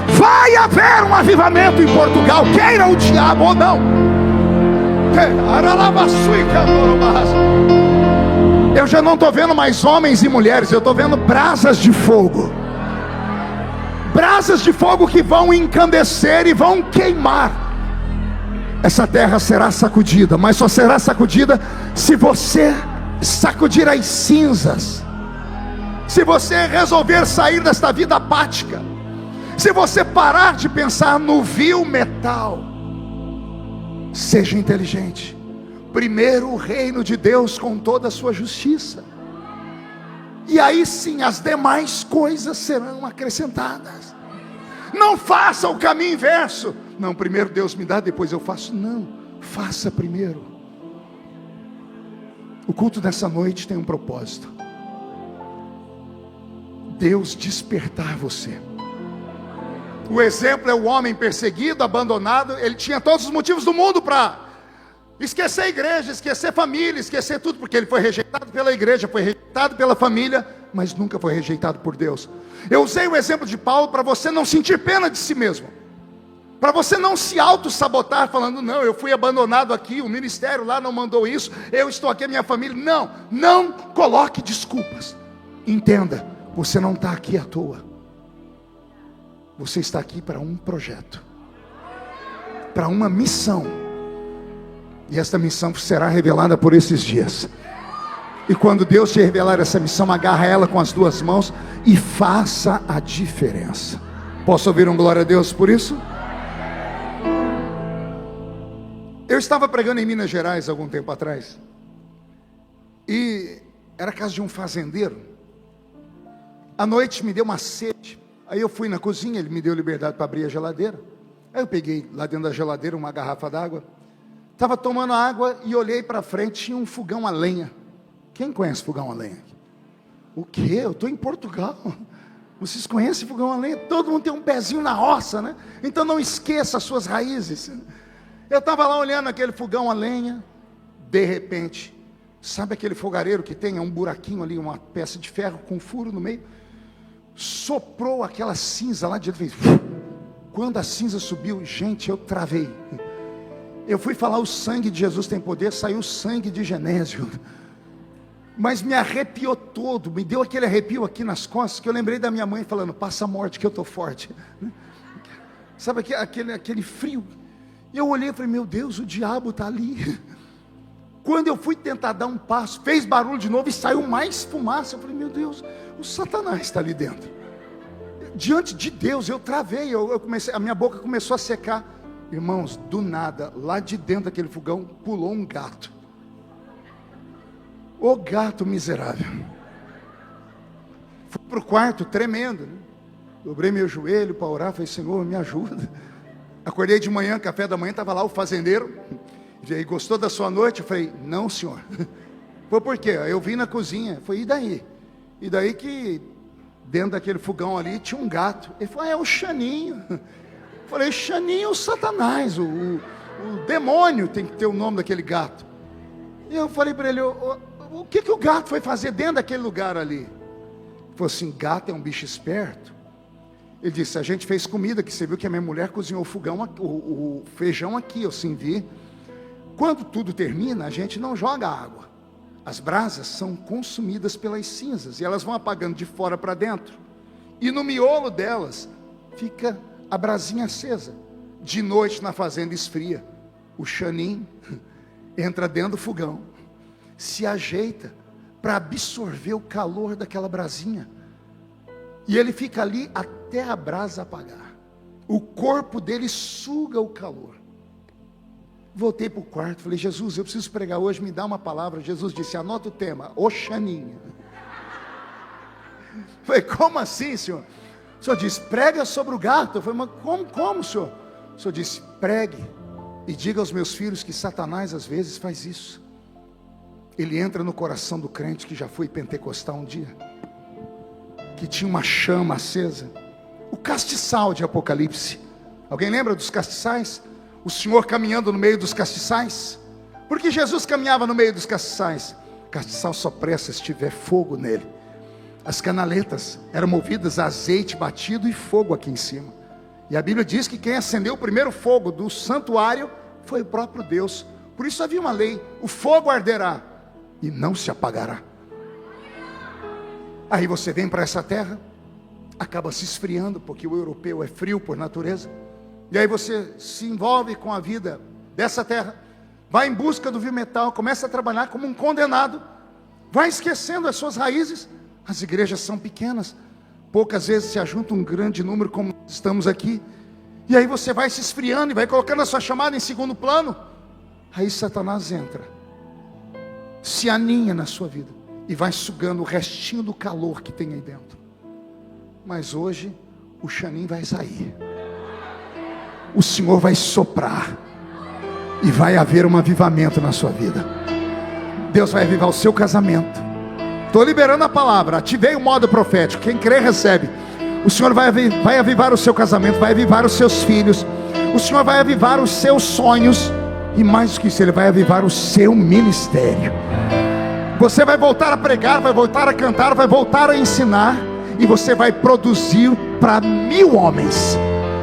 Vai haver um avivamento em Portugal, queira o diabo ou não. Eu já não estou vendo mais homens e mulheres, eu estou vendo brasas de fogo. Brasas de fogo que vão encandecer e vão queimar. Essa terra será sacudida, mas só será sacudida se você sacudir as cinzas, se você resolver sair desta vida apática, se você parar de pensar no vil metal. Seja inteligente. Primeiro o reino de Deus com toda a sua justiça, e aí sim as demais coisas serão acrescentadas. Não faça o caminho inverso. Não, primeiro Deus me dá, depois eu faço. Não, faça primeiro. O culto dessa noite tem um propósito: Deus despertar você. O exemplo é o homem perseguido, abandonado. Ele tinha todos os motivos do mundo para esquecer a igreja, esquecer família, esquecer tudo, porque ele foi rejeitado pela igreja, foi rejeitado pela família, mas nunca foi rejeitado por Deus. Eu usei o exemplo de Paulo para você não sentir pena de si mesmo, para você não se auto-sabotar falando, não, eu fui abandonado aqui, o ministério lá não mandou isso, eu estou aqui, a minha família. Não, não coloque desculpas. Entenda, você não está aqui à toa. Você está aqui para um projeto, para uma missão. E esta missão será revelada por esses dias. E quando Deus te revelar essa missão, agarra ela com as 2 mãos e faça a diferença. Posso ouvir um glória a Deus por isso? Eu estava pregando em Minas Gerais algum tempo atrás, e era a casa de um fazendeiro. À noite me deu uma sede. Aí eu fui na cozinha, ele me deu liberdade para abrir a geladeira. Aí eu peguei lá dentro da geladeira uma garrafa d'água, estava tomando água e olhei para frente, tinha um fogão a lenha. Quem conhece fogão a lenha? O quê? Eu estou em Portugal. Vocês conhecem fogão a lenha? Todo mundo tem um pezinho na roça, né? Então não esqueça as suas raízes. Eu estava lá olhando aquele fogão a lenha, de repente, sabe aquele fogareiro que tem um buraquinho ali, uma peça de ferro com um furo no meio? Soprou aquela cinza lá de dentro, fez... Quando a cinza subiu, gente, eu travei. Eu fui falar, o sangue de Jesus tem poder, saiu o sangue de Genésio. Mas me arrepiou todo, me deu aquele arrepio aqui nas costas, que eu lembrei da minha mãe falando, passa a morte que eu estou forte. Sabe aquele frio? E eu olhei e falei, meu Deus, o diabo está ali. Quando eu fui tentar dar um passo, fez barulho de novo e saiu mais fumaça. Eu falei, meu Deus, o Satanás está ali dentro. Diante de Deus, eu travei, a minha boca começou a secar. Irmãos, do nada, lá de dentro daquele fogão, pulou um gato. O gato miserável. Fui para o quarto, tremendo, né? Dobrei meu joelho para orar, falei, Senhor, me ajuda. Acordei de manhã, café da manhã, estava lá o fazendeiro. E aí, gostou da sua noite? Eu falei, não, senhor. Foi por quê? Eu vim na cozinha. Foi, e daí? E daí que dentro daquele fogão ali tinha um gato. Ele falou, é o Xaninho. Eu falei, Xaninho é o Satanás, o demônio tem que ter o nome daquele gato. E eu falei para ele, o que o gato foi fazer dentro daquele lugar ali? Ele falou assim, gato é um bicho esperto. Ele disse, a gente fez comida, que você viu que a minha mulher cozinhou o feijão aqui, eu sim vi. Quando tudo termina, a gente não joga água. As brasas são consumidas pelas cinzas, e elas vão apagando de fora para dentro. E no miolo delas, fica a brasinha acesa. De noite na fazenda esfria. O Xanim entra dentro do fogão, se ajeita para absorver o calor daquela brasinha. E ele fica ali até a brasa apagar. O corpo dele suga o calor. Voltei para o quarto, falei, Jesus, eu preciso pregar hoje, me dá uma palavra. Jesus disse, anota o tema, o Xaninho. Falei, como assim, senhor? O senhor disse, prega sobre o gato. Eu falei, mas como, senhor? O senhor disse, pregue e diga aos meus filhos que Satanás às vezes faz isso. Ele entra no coração do crente que já foi pentecostal um dia, que tinha uma chama acesa. O castiçal de Apocalipse. Alguém lembra dos castiçais? O Senhor caminhando no meio dos castiçais. Porque Jesus caminhava no meio dos castiçais. O castiçal só presta se tiver fogo nele. As canaletas eram movidas a azeite batido e fogo aqui em cima. E a Bíblia diz que quem acendeu o primeiro fogo do santuário foi o próprio Deus. Por isso havia uma lei: o fogo arderá e não se apagará. Aí você vem para essa terra, acaba se esfriando, porque o europeu é frio por natureza. E aí você se envolve com a vida dessa terra, vai em busca do vil metal, começa a trabalhar como um condenado, vai esquecendo as suas raízes. As igrejas são pequenas, poucas vezes se ajunta um grande número como estamos aqui. E aí você vai se esfriando e vai colocando a sua chamada em segundo plano. Aí Satanás entra, se aninha na sua vida e vai sugando o restinho do calor que tem aí dentro. Mas hoje o Xanim vai sair. O Senhor vai soprar e vai haver um avivamento na sua vida. Deus vai avivar o seu casamento. Estou liberando a palavra, ativei o modo profético. Quem crê recebe. O Senhor vai avivar o seu casamento, vai avivar os seus filhos. O Senhor vai avivar os seus sonhos. E mais do que isso, Ele vai avivar o seu ministério. Você vai voltar a pregar, vai voltar a cantar, vai voltar a ensinar. E você vai produzir para 1000 homens.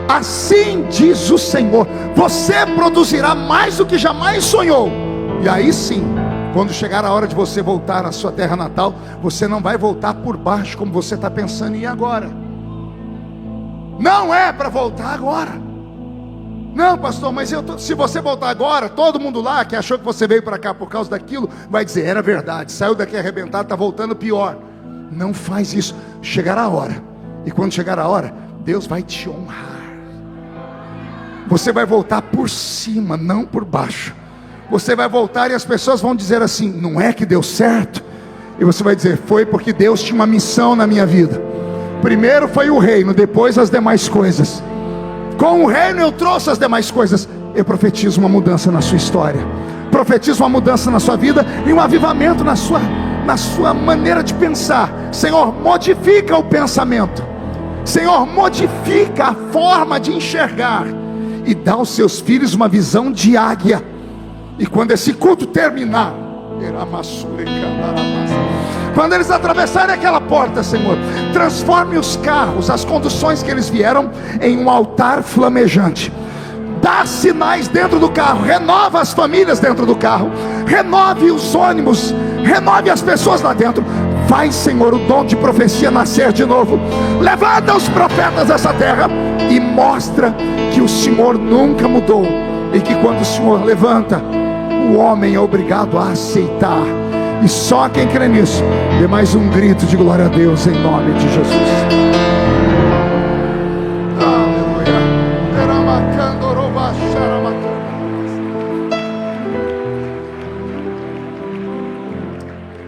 Assim diz o Senhor. Você produzirá mais do que jamais sonhou. E aí sim, quando chegar a hora de você voltar à sua terra natal, você não vai voltar por baixo como você está pensando em ir agora. Não é para voltar agora. Não, pastor, mas se você voltar agora, todo mundo lá que achou que você veio para cá por causa daquilo, vai dizer, era verdade, saiu daqui arrebentado, está voltando pior. Não faz isso. Chegará a hora. E quando chegar a hora, Deus vai te honrar. Você vai voltar por cima, não por baixo. Você vai voltar e as pessoas vão dizer assim, não é que deu certo? E você vai dizer, foi porque Deus tinha uma missão na minha vida. Primeiro foi o reino, depois as demais coisas. Com o reino eu trouxe as demais coisas. Eu profetizo uma mudança na sua história. Profetizo uma mudança na sua vida e um avivamento na sua maneira de pensar. Senhor, modifica o pensamento. Senhor, modifica a forma de enxergar. e dá aos seus filhos uma visão de águia. E quando esse culto terminar, quando eles atravessarem aquela porta, Senhor, transforme os carros, as conduções que eles vieram, em um altar flamejante. Dá sinais dentro do carro, renova as famílias dentro do carro, renove os ônibus, renove as pessoas lá dentro. Faz, Senhor, o dom de profecia nascer de novo. Levanta os profetas dessa terra e mostra que o Senhor nunca mudou, e que quando o Senhor levanta, o homem é obrigado a aceitar. E só quem crê nisso, dê mais um grito de glória a Deus, em nome de Jesus.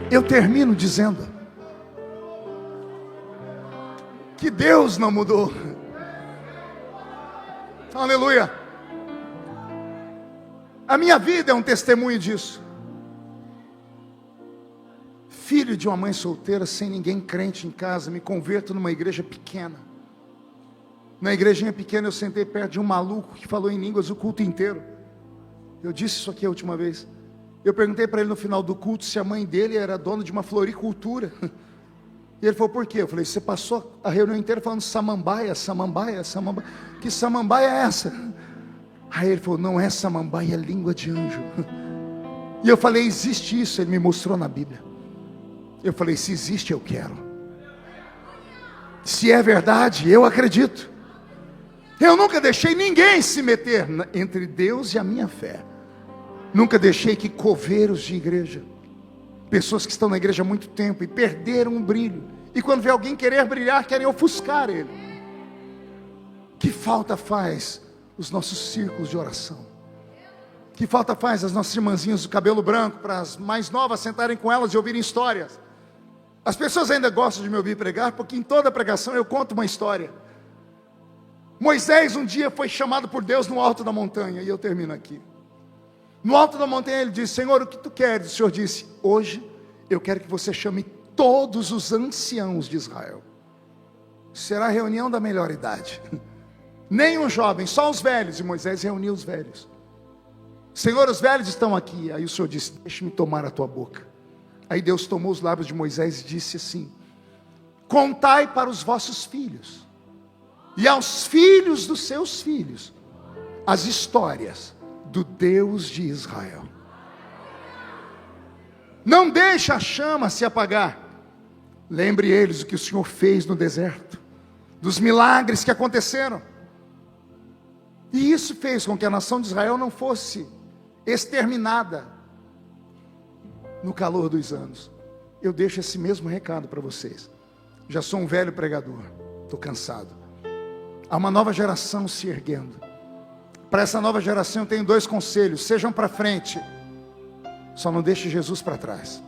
Eu termino dizendo que Deus não mudou. Aleluia. A minha vida é um testemunho disso. Filho de uma mãe solteira, sem ninguém crente em casa, me converto numa igreja pequena. Na igrejinha pequena eu sentei perto de um maluco que falou em línguas o culto inteiro. Eu disse isso aqui a última vez. Eu perguntei para ele no final do culto se a mãe dele era dona de uma floricultura. E ele falou, por quê? Eu falei, você passou a reunião inteira falando samambaia, samambaia, samambaia. Que samambaia é essa? Aí ele falou, não é samambaia, é língua de anjo. E eu falei, existe isso? Ele me mostrou na Bíblia. Eu falei, se existe, eu quero. Se é verdade, eu acredito. Eu nunca deixei ninguém se meter entre Deus e a minha fé. Nunca deixei que coveiros de igreja, pessoas que estão na igreja há muito tempo e perderam o brilho, e quando vê alguém querer brilhar, querem ofuscar ele. Que falta faz os nossos círculos de oração? Que falta faz as nossas irmãzinhas do cabelo branco, para as mais novas sentarem com elas e ouvirem histórias? As pessoas ainda gostam de me ouvir pregar, porque em toda pregação eu conto uma história. Moisés um dia foi chamado por Deus no alto da montanha, e eu termino aqui. No alto da montanha ele disse, Senhor, o que tu queres? O Senhor disse, hoje eu quero que você chame todos os anciãos de Israel. Será a reunião da melhor idade. Nem um jovem, só os velhos. E Moisés reuniu os velhos. Senhor, os velhos estão aqui. Aí o Senhor disse, deixa-me tomar a tua boca. Aí Deus tomou os lábios de Moisés e disse assim, contai para os vossos filhos, e aos filhos dos seus filhos, as histórias do Deus de Israel. Não deixe a chama se apagar. Lembre eles o que o Senhor fez no deserto, dos milagres que aconteceram. E isso fez com que a nação de Israel não fosse exterminada no calor dos anos. Eu deixo esse mesmo recado para vocês. Já sou um velho pregador, estou cansado. Há uma nova geração se erguendo. Para essa nova geração eu tenho 2 conselhos: sejam para frente, só não deixe Jesus para trás.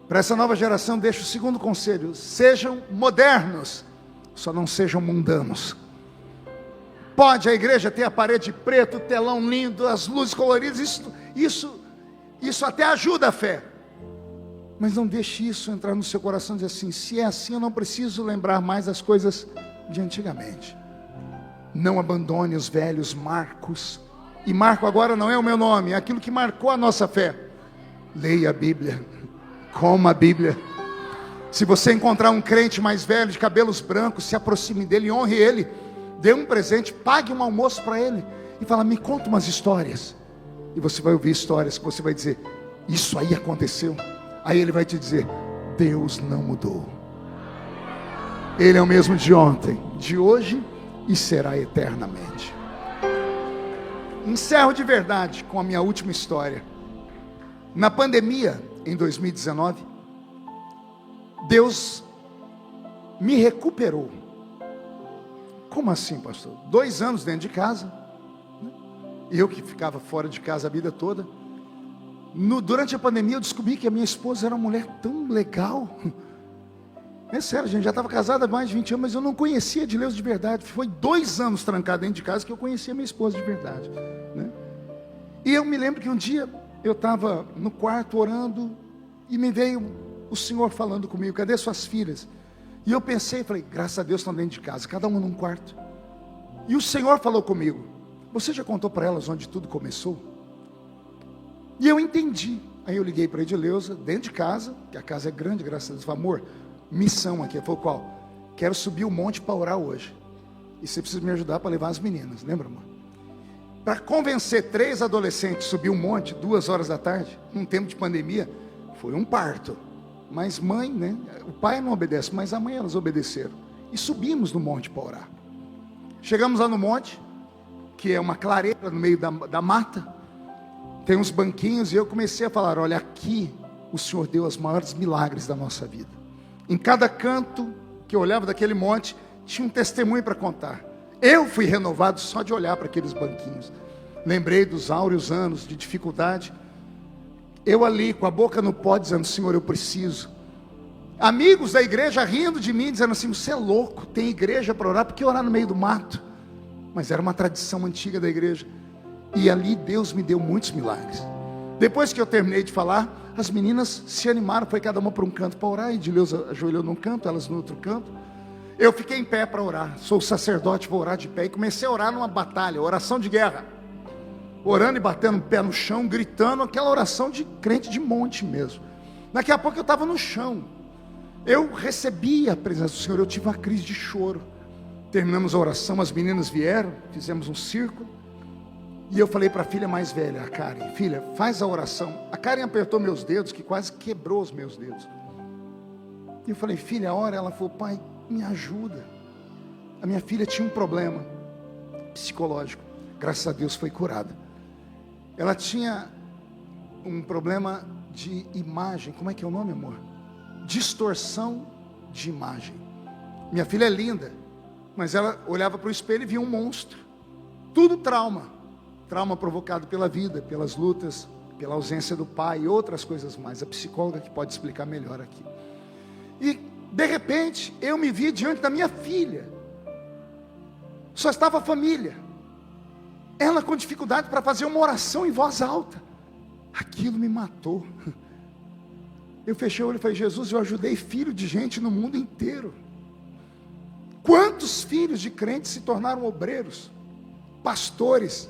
Para essa nova geração deixo o segundo conselho: sejam modernos, só não sejam mundanos. Pode a igreja ter a parede preta, o telão lindo, as luzes coloridas, isso até ajuda a fé, mas não deixe isso entrar no seu coração e dizer assim, se é assim eu não preciso lembrar mais as coisas de antigamente. Não abandone os velhos marcos, e Marco agora não é o meu nome, é aquilo que marcou a nossa fé. Leia a Bíblia, coma a Bíblia. Se você encontrar um crente mais velho, de cabelos brancos, se aproxime dele, honre ele, dê um presente, pague um almoço para ele, e fala, me conta umas histórias. E você vai ouvir histórias que você vai dizer, isso aí aconteceu. Aí ele vai te dizer, Deus não mudou. Ele é o mesmo de ontem, de hoje e será eternamente. Encerro de verdade com a minha última história. Na pandemia, em 2019, Deus me recuperou. Como assim, pastor? 2 anos dentro de casa, eu que ficava fora de casa a vida toda. Durante a pandemia eu descobri que a minha esposa era uma mulher tão legal. É sério, a gente já estava casada há mais de 20 anos, mas eu não conhecia de Deus de verdade. Foi 2 anos trancado dentro de casa que eu conhecia a minha esposa de verdade, né? E eu me lembro que um dia eu estava no quarto orando, e me veio o Senhor falando comigo, cadê suas filhas? E eu pensei, falei, graças a Deus estão dentro de casa, cada uma num quarto. E o Senhor falou comigo: você já contou para elas onde tudo começou? E eu entendi. Aí eu liguei para a Edileuza, dentro de casa, que a casa é grande, graças a Deus. Falei: amor, missão aqui. Ela falou: qual? Quero subir o monte para orar hoje. E você precisa me ajudar para levar as meninas. Lembra, amor? Para convencer 3 adolescentes a subir um monte, 2 horas da tarde, num tempo de pandemia, foi um parto. Mas mãe, né? O pai não obedece, mas a mãe elas obedeceram. E subimos no monte para orar. Chegamos lá no monte, que é uma clareira no meio da mata. Tem uns banquinhos e eu comecei a falar: olha, aqui o Senhor deu os maiores milagres da nossa vida. Em cada canto que eu olhava daquele monte, tinha um testemunho para contar. Eu fui renovado só de olhar para aqueles banquinhos. Lembrei dos áureos anos de dificuldade. Eu ali com a boca no pó dizendo: Senhor, eu preciso. Amigos da igreja rindo de mim, dizendo assim: você é louco, tem igreja para orar, por que orar no meio do mato? Mas era uma tradição antiga da igreja. E ali Deus me deu muitos milagres. Depois que eu terminei de falar, as meninas se animaram, foi cada uma para um canto para orar. E Edileuza ajoelhou num canto, elas no outro canto. Eu fiquei em pé para orar. Sou sacerdote, vou orar de pé. E comecei a orar numa batalha, oração de guerra. Orando e batendo o pé no chão, gritando, aquela oração de crente de monte mesmo. Daqui a pouco eu estava no chão. Eu recebi a presença do Senhor, eu tive uma crise de choro. Terminamos a oração, as meninas vieram, fizemos um círculo. E eu falei para a filha mais velha, a Karen: filha, faz a oração. A Karen apertou meus dedos, que quase quebrou os meus dedos. E eu falei: filha, ora. Ela falou: pai, me ajuda. A minha filha tinha um problema psicológico, graças a Deus foi curada. Ela tinha um problema de imagem. Como é que é o nome, amor? Distorção de imagem. Minha filha é linda, mas ela olhava para o espelho e via um monstro. Tudo trauma provocado pela vida, pelas lutas, pela ausência do pai e outras coisas mais. A psicóloga que pode explicar melhor aqui. E de repente eu me vi diante da minha filha. Só estava a família, ela com dificuldade para fazer uma oração em voz alta. Aquilo me matou. Eu fechei o olho e falei: Jesus, eu ajudei filho de gente no mundo inteiro. Quantos filhos de crentes se tornaram obreiros, pastores?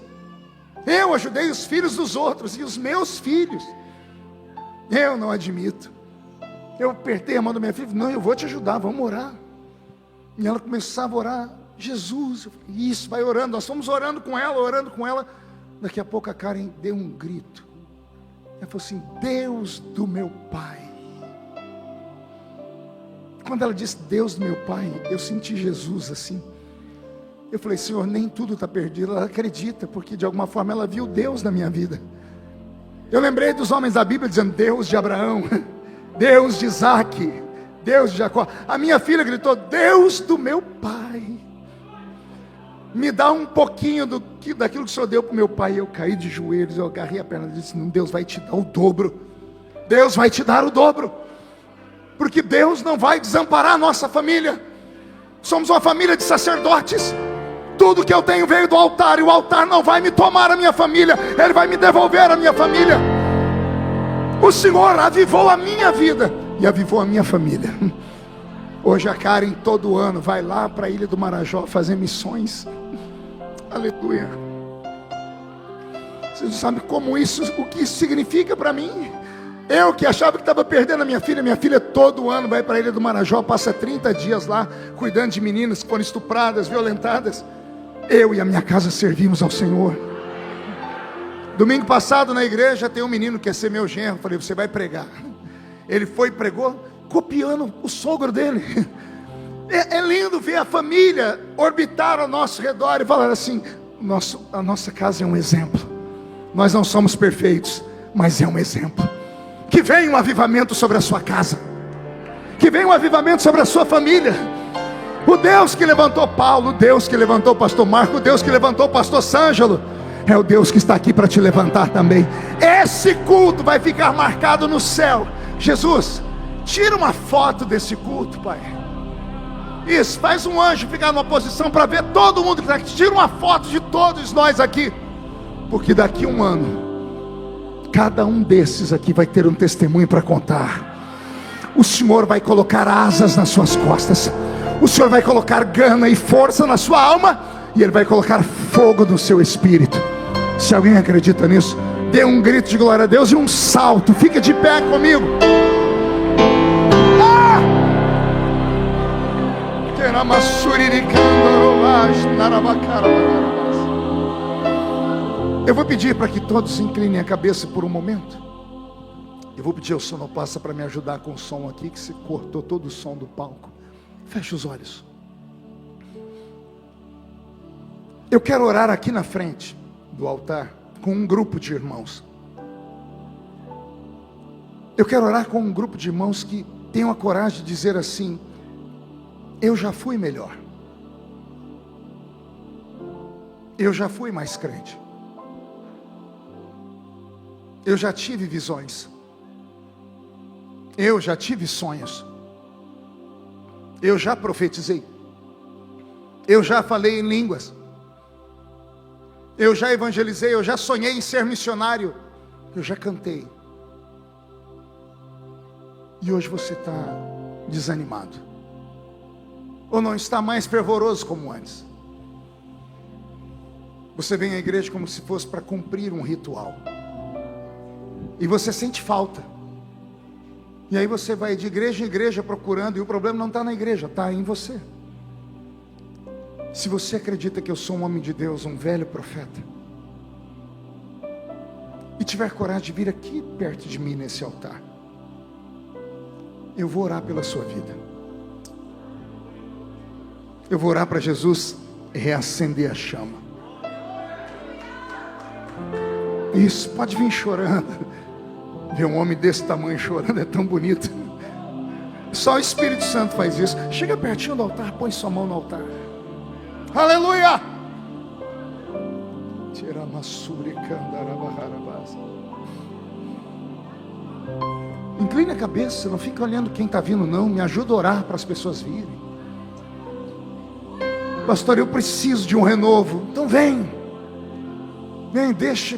Eu ajudei os filhos dos outros, e os meus filhos, eu não admito. Eu apertei a mão da minha filha: não, eu vou te ajudar, vamos orar. E ela começava a orar: Jesus, isso, vai orando. Nós fomos orando com ela. Daqui a pouco a Karen deu um grito. Ela falou assim: Deus do meu pai. Quando ela disse Deus do meu pai, eu senti Jesus assim. Eu falei: Senhor, nem tudo está perdido. Ela acredita, porque de alguma forma ela viu Deus na minha vida. Eu lembrei dos homens da Bíblia dizendo: Deus de Abraão, Deus de Isaac, Deus de Jacó. A minha filha gritou: Deus do meu pai, me dá um pouquinho daquilo que o Senhor deu para o meu pai. Eu caí de joelhos, eu agarrei a perna e disse: não, Deus vai te dar o dobro. Deus vai te dar o dobro, porque Deus não vai desamparar a nossa família. Somos uma família de sacerdotes. Tudo que eu tenho veio do altar, e o altar não vai me tomar a minha família, Ele vai me devolver a minha família. O Senhor avivou a minha vida e avivou a minha família. Hoje a Karen todo ano vai lá para a Ilha do Marajó fazer missões. Aleluia. Vocês não sabem como isso, o que isso significa para mim. Eu que achava que estava perdendo a minha filha todo ano vai para a Ilha do Marajó, passa 30 dias lá, cuidando de meninas que foram estupradas, violentadas. Eu e a minha casa servimos ao Senhor. Domingo passado na igreja tem um menino que quer ser meu genro. Falei: você vai pregar. Ele foi e pregou, copiando o sogro dele. É lindo ver a família orbitar ao nosso redor e falar assim: a nossa casa é um exemplo. Nós não somos perfeitos, mas é um exemplo. Que venha um avivamento sobre a sua casa, que venha um avivamento sobre a sua família. O Deus que levantou Paulo, o Deus que levantou o pastor Marco, o Deus que levantou o pastor Sângelo, é o Deus que está aqui para te levantar também. Esse culto vai ficar marcado no céu. Jesus, tira uma foto desse culto, Pai. Isso, faz um anjo ficar numa posição para ver todo mundo que está aqui. Tira uma foto de todos nós aqui, porque daqui a um ano, cada um desses aqui vai ter um testemunho para contar. O Senhor vai colocar asas nas suas costas. O Senhor vai colocar gana e força na sua alma. e Ele vai colocar fogo no seu espírito. Se alguém acredita nisso, dê um grito de glória a Deus e um salto. Fica de pé comigo. Eu vou pedir para que todos inclinem a cabeça por um momento. Eu vou pedir ao sonoplasta para me ajudar com o som aqui, que se cortou todo o som do palco. Feche os olhos. Eu quero orar aqui na frente do altar com um grupo de irmãos. Eu quero orar com um grupo de irmãos que tenham a coragem de dizer assim: eu já fui melhor. Eu já fui mais crente. Eu já tive visões. Eu já tive sonhos. Eu já profetizei. Eu já falei em línguas. Eu já evangelizei. Eu já sonhei em ser missionário. Eu já cantei. E hoje você está desanimado, ou não está mais fervoroso como antes. Você vem à igreja como se fosse para cumprir um ritual, e você sente falta. E aí você vai de igreja em igreja procurando, e o problema não está na igreja, está em você. Se você acredita que eu sou um homem de Deus, um velho profeta, e tiver coragem de vir aqui perto de mim nesse altar, eu vou orar pela sua vida. Eu vou orar para Jesus reacender a chama. Isso, pode vir chorando. Ver um homem desse tamanho chorando é tão bonito. Só o Espírito Santo faz isso. Chega pertinho do altar, põe sua mão no altar. Aleluia! Incline a cabeça, não fica olhando quem está vindo não. Me ajuda a orar para as pessoas virem. Pastor, eu preciso de um renovo. Então vem. Vem, deixa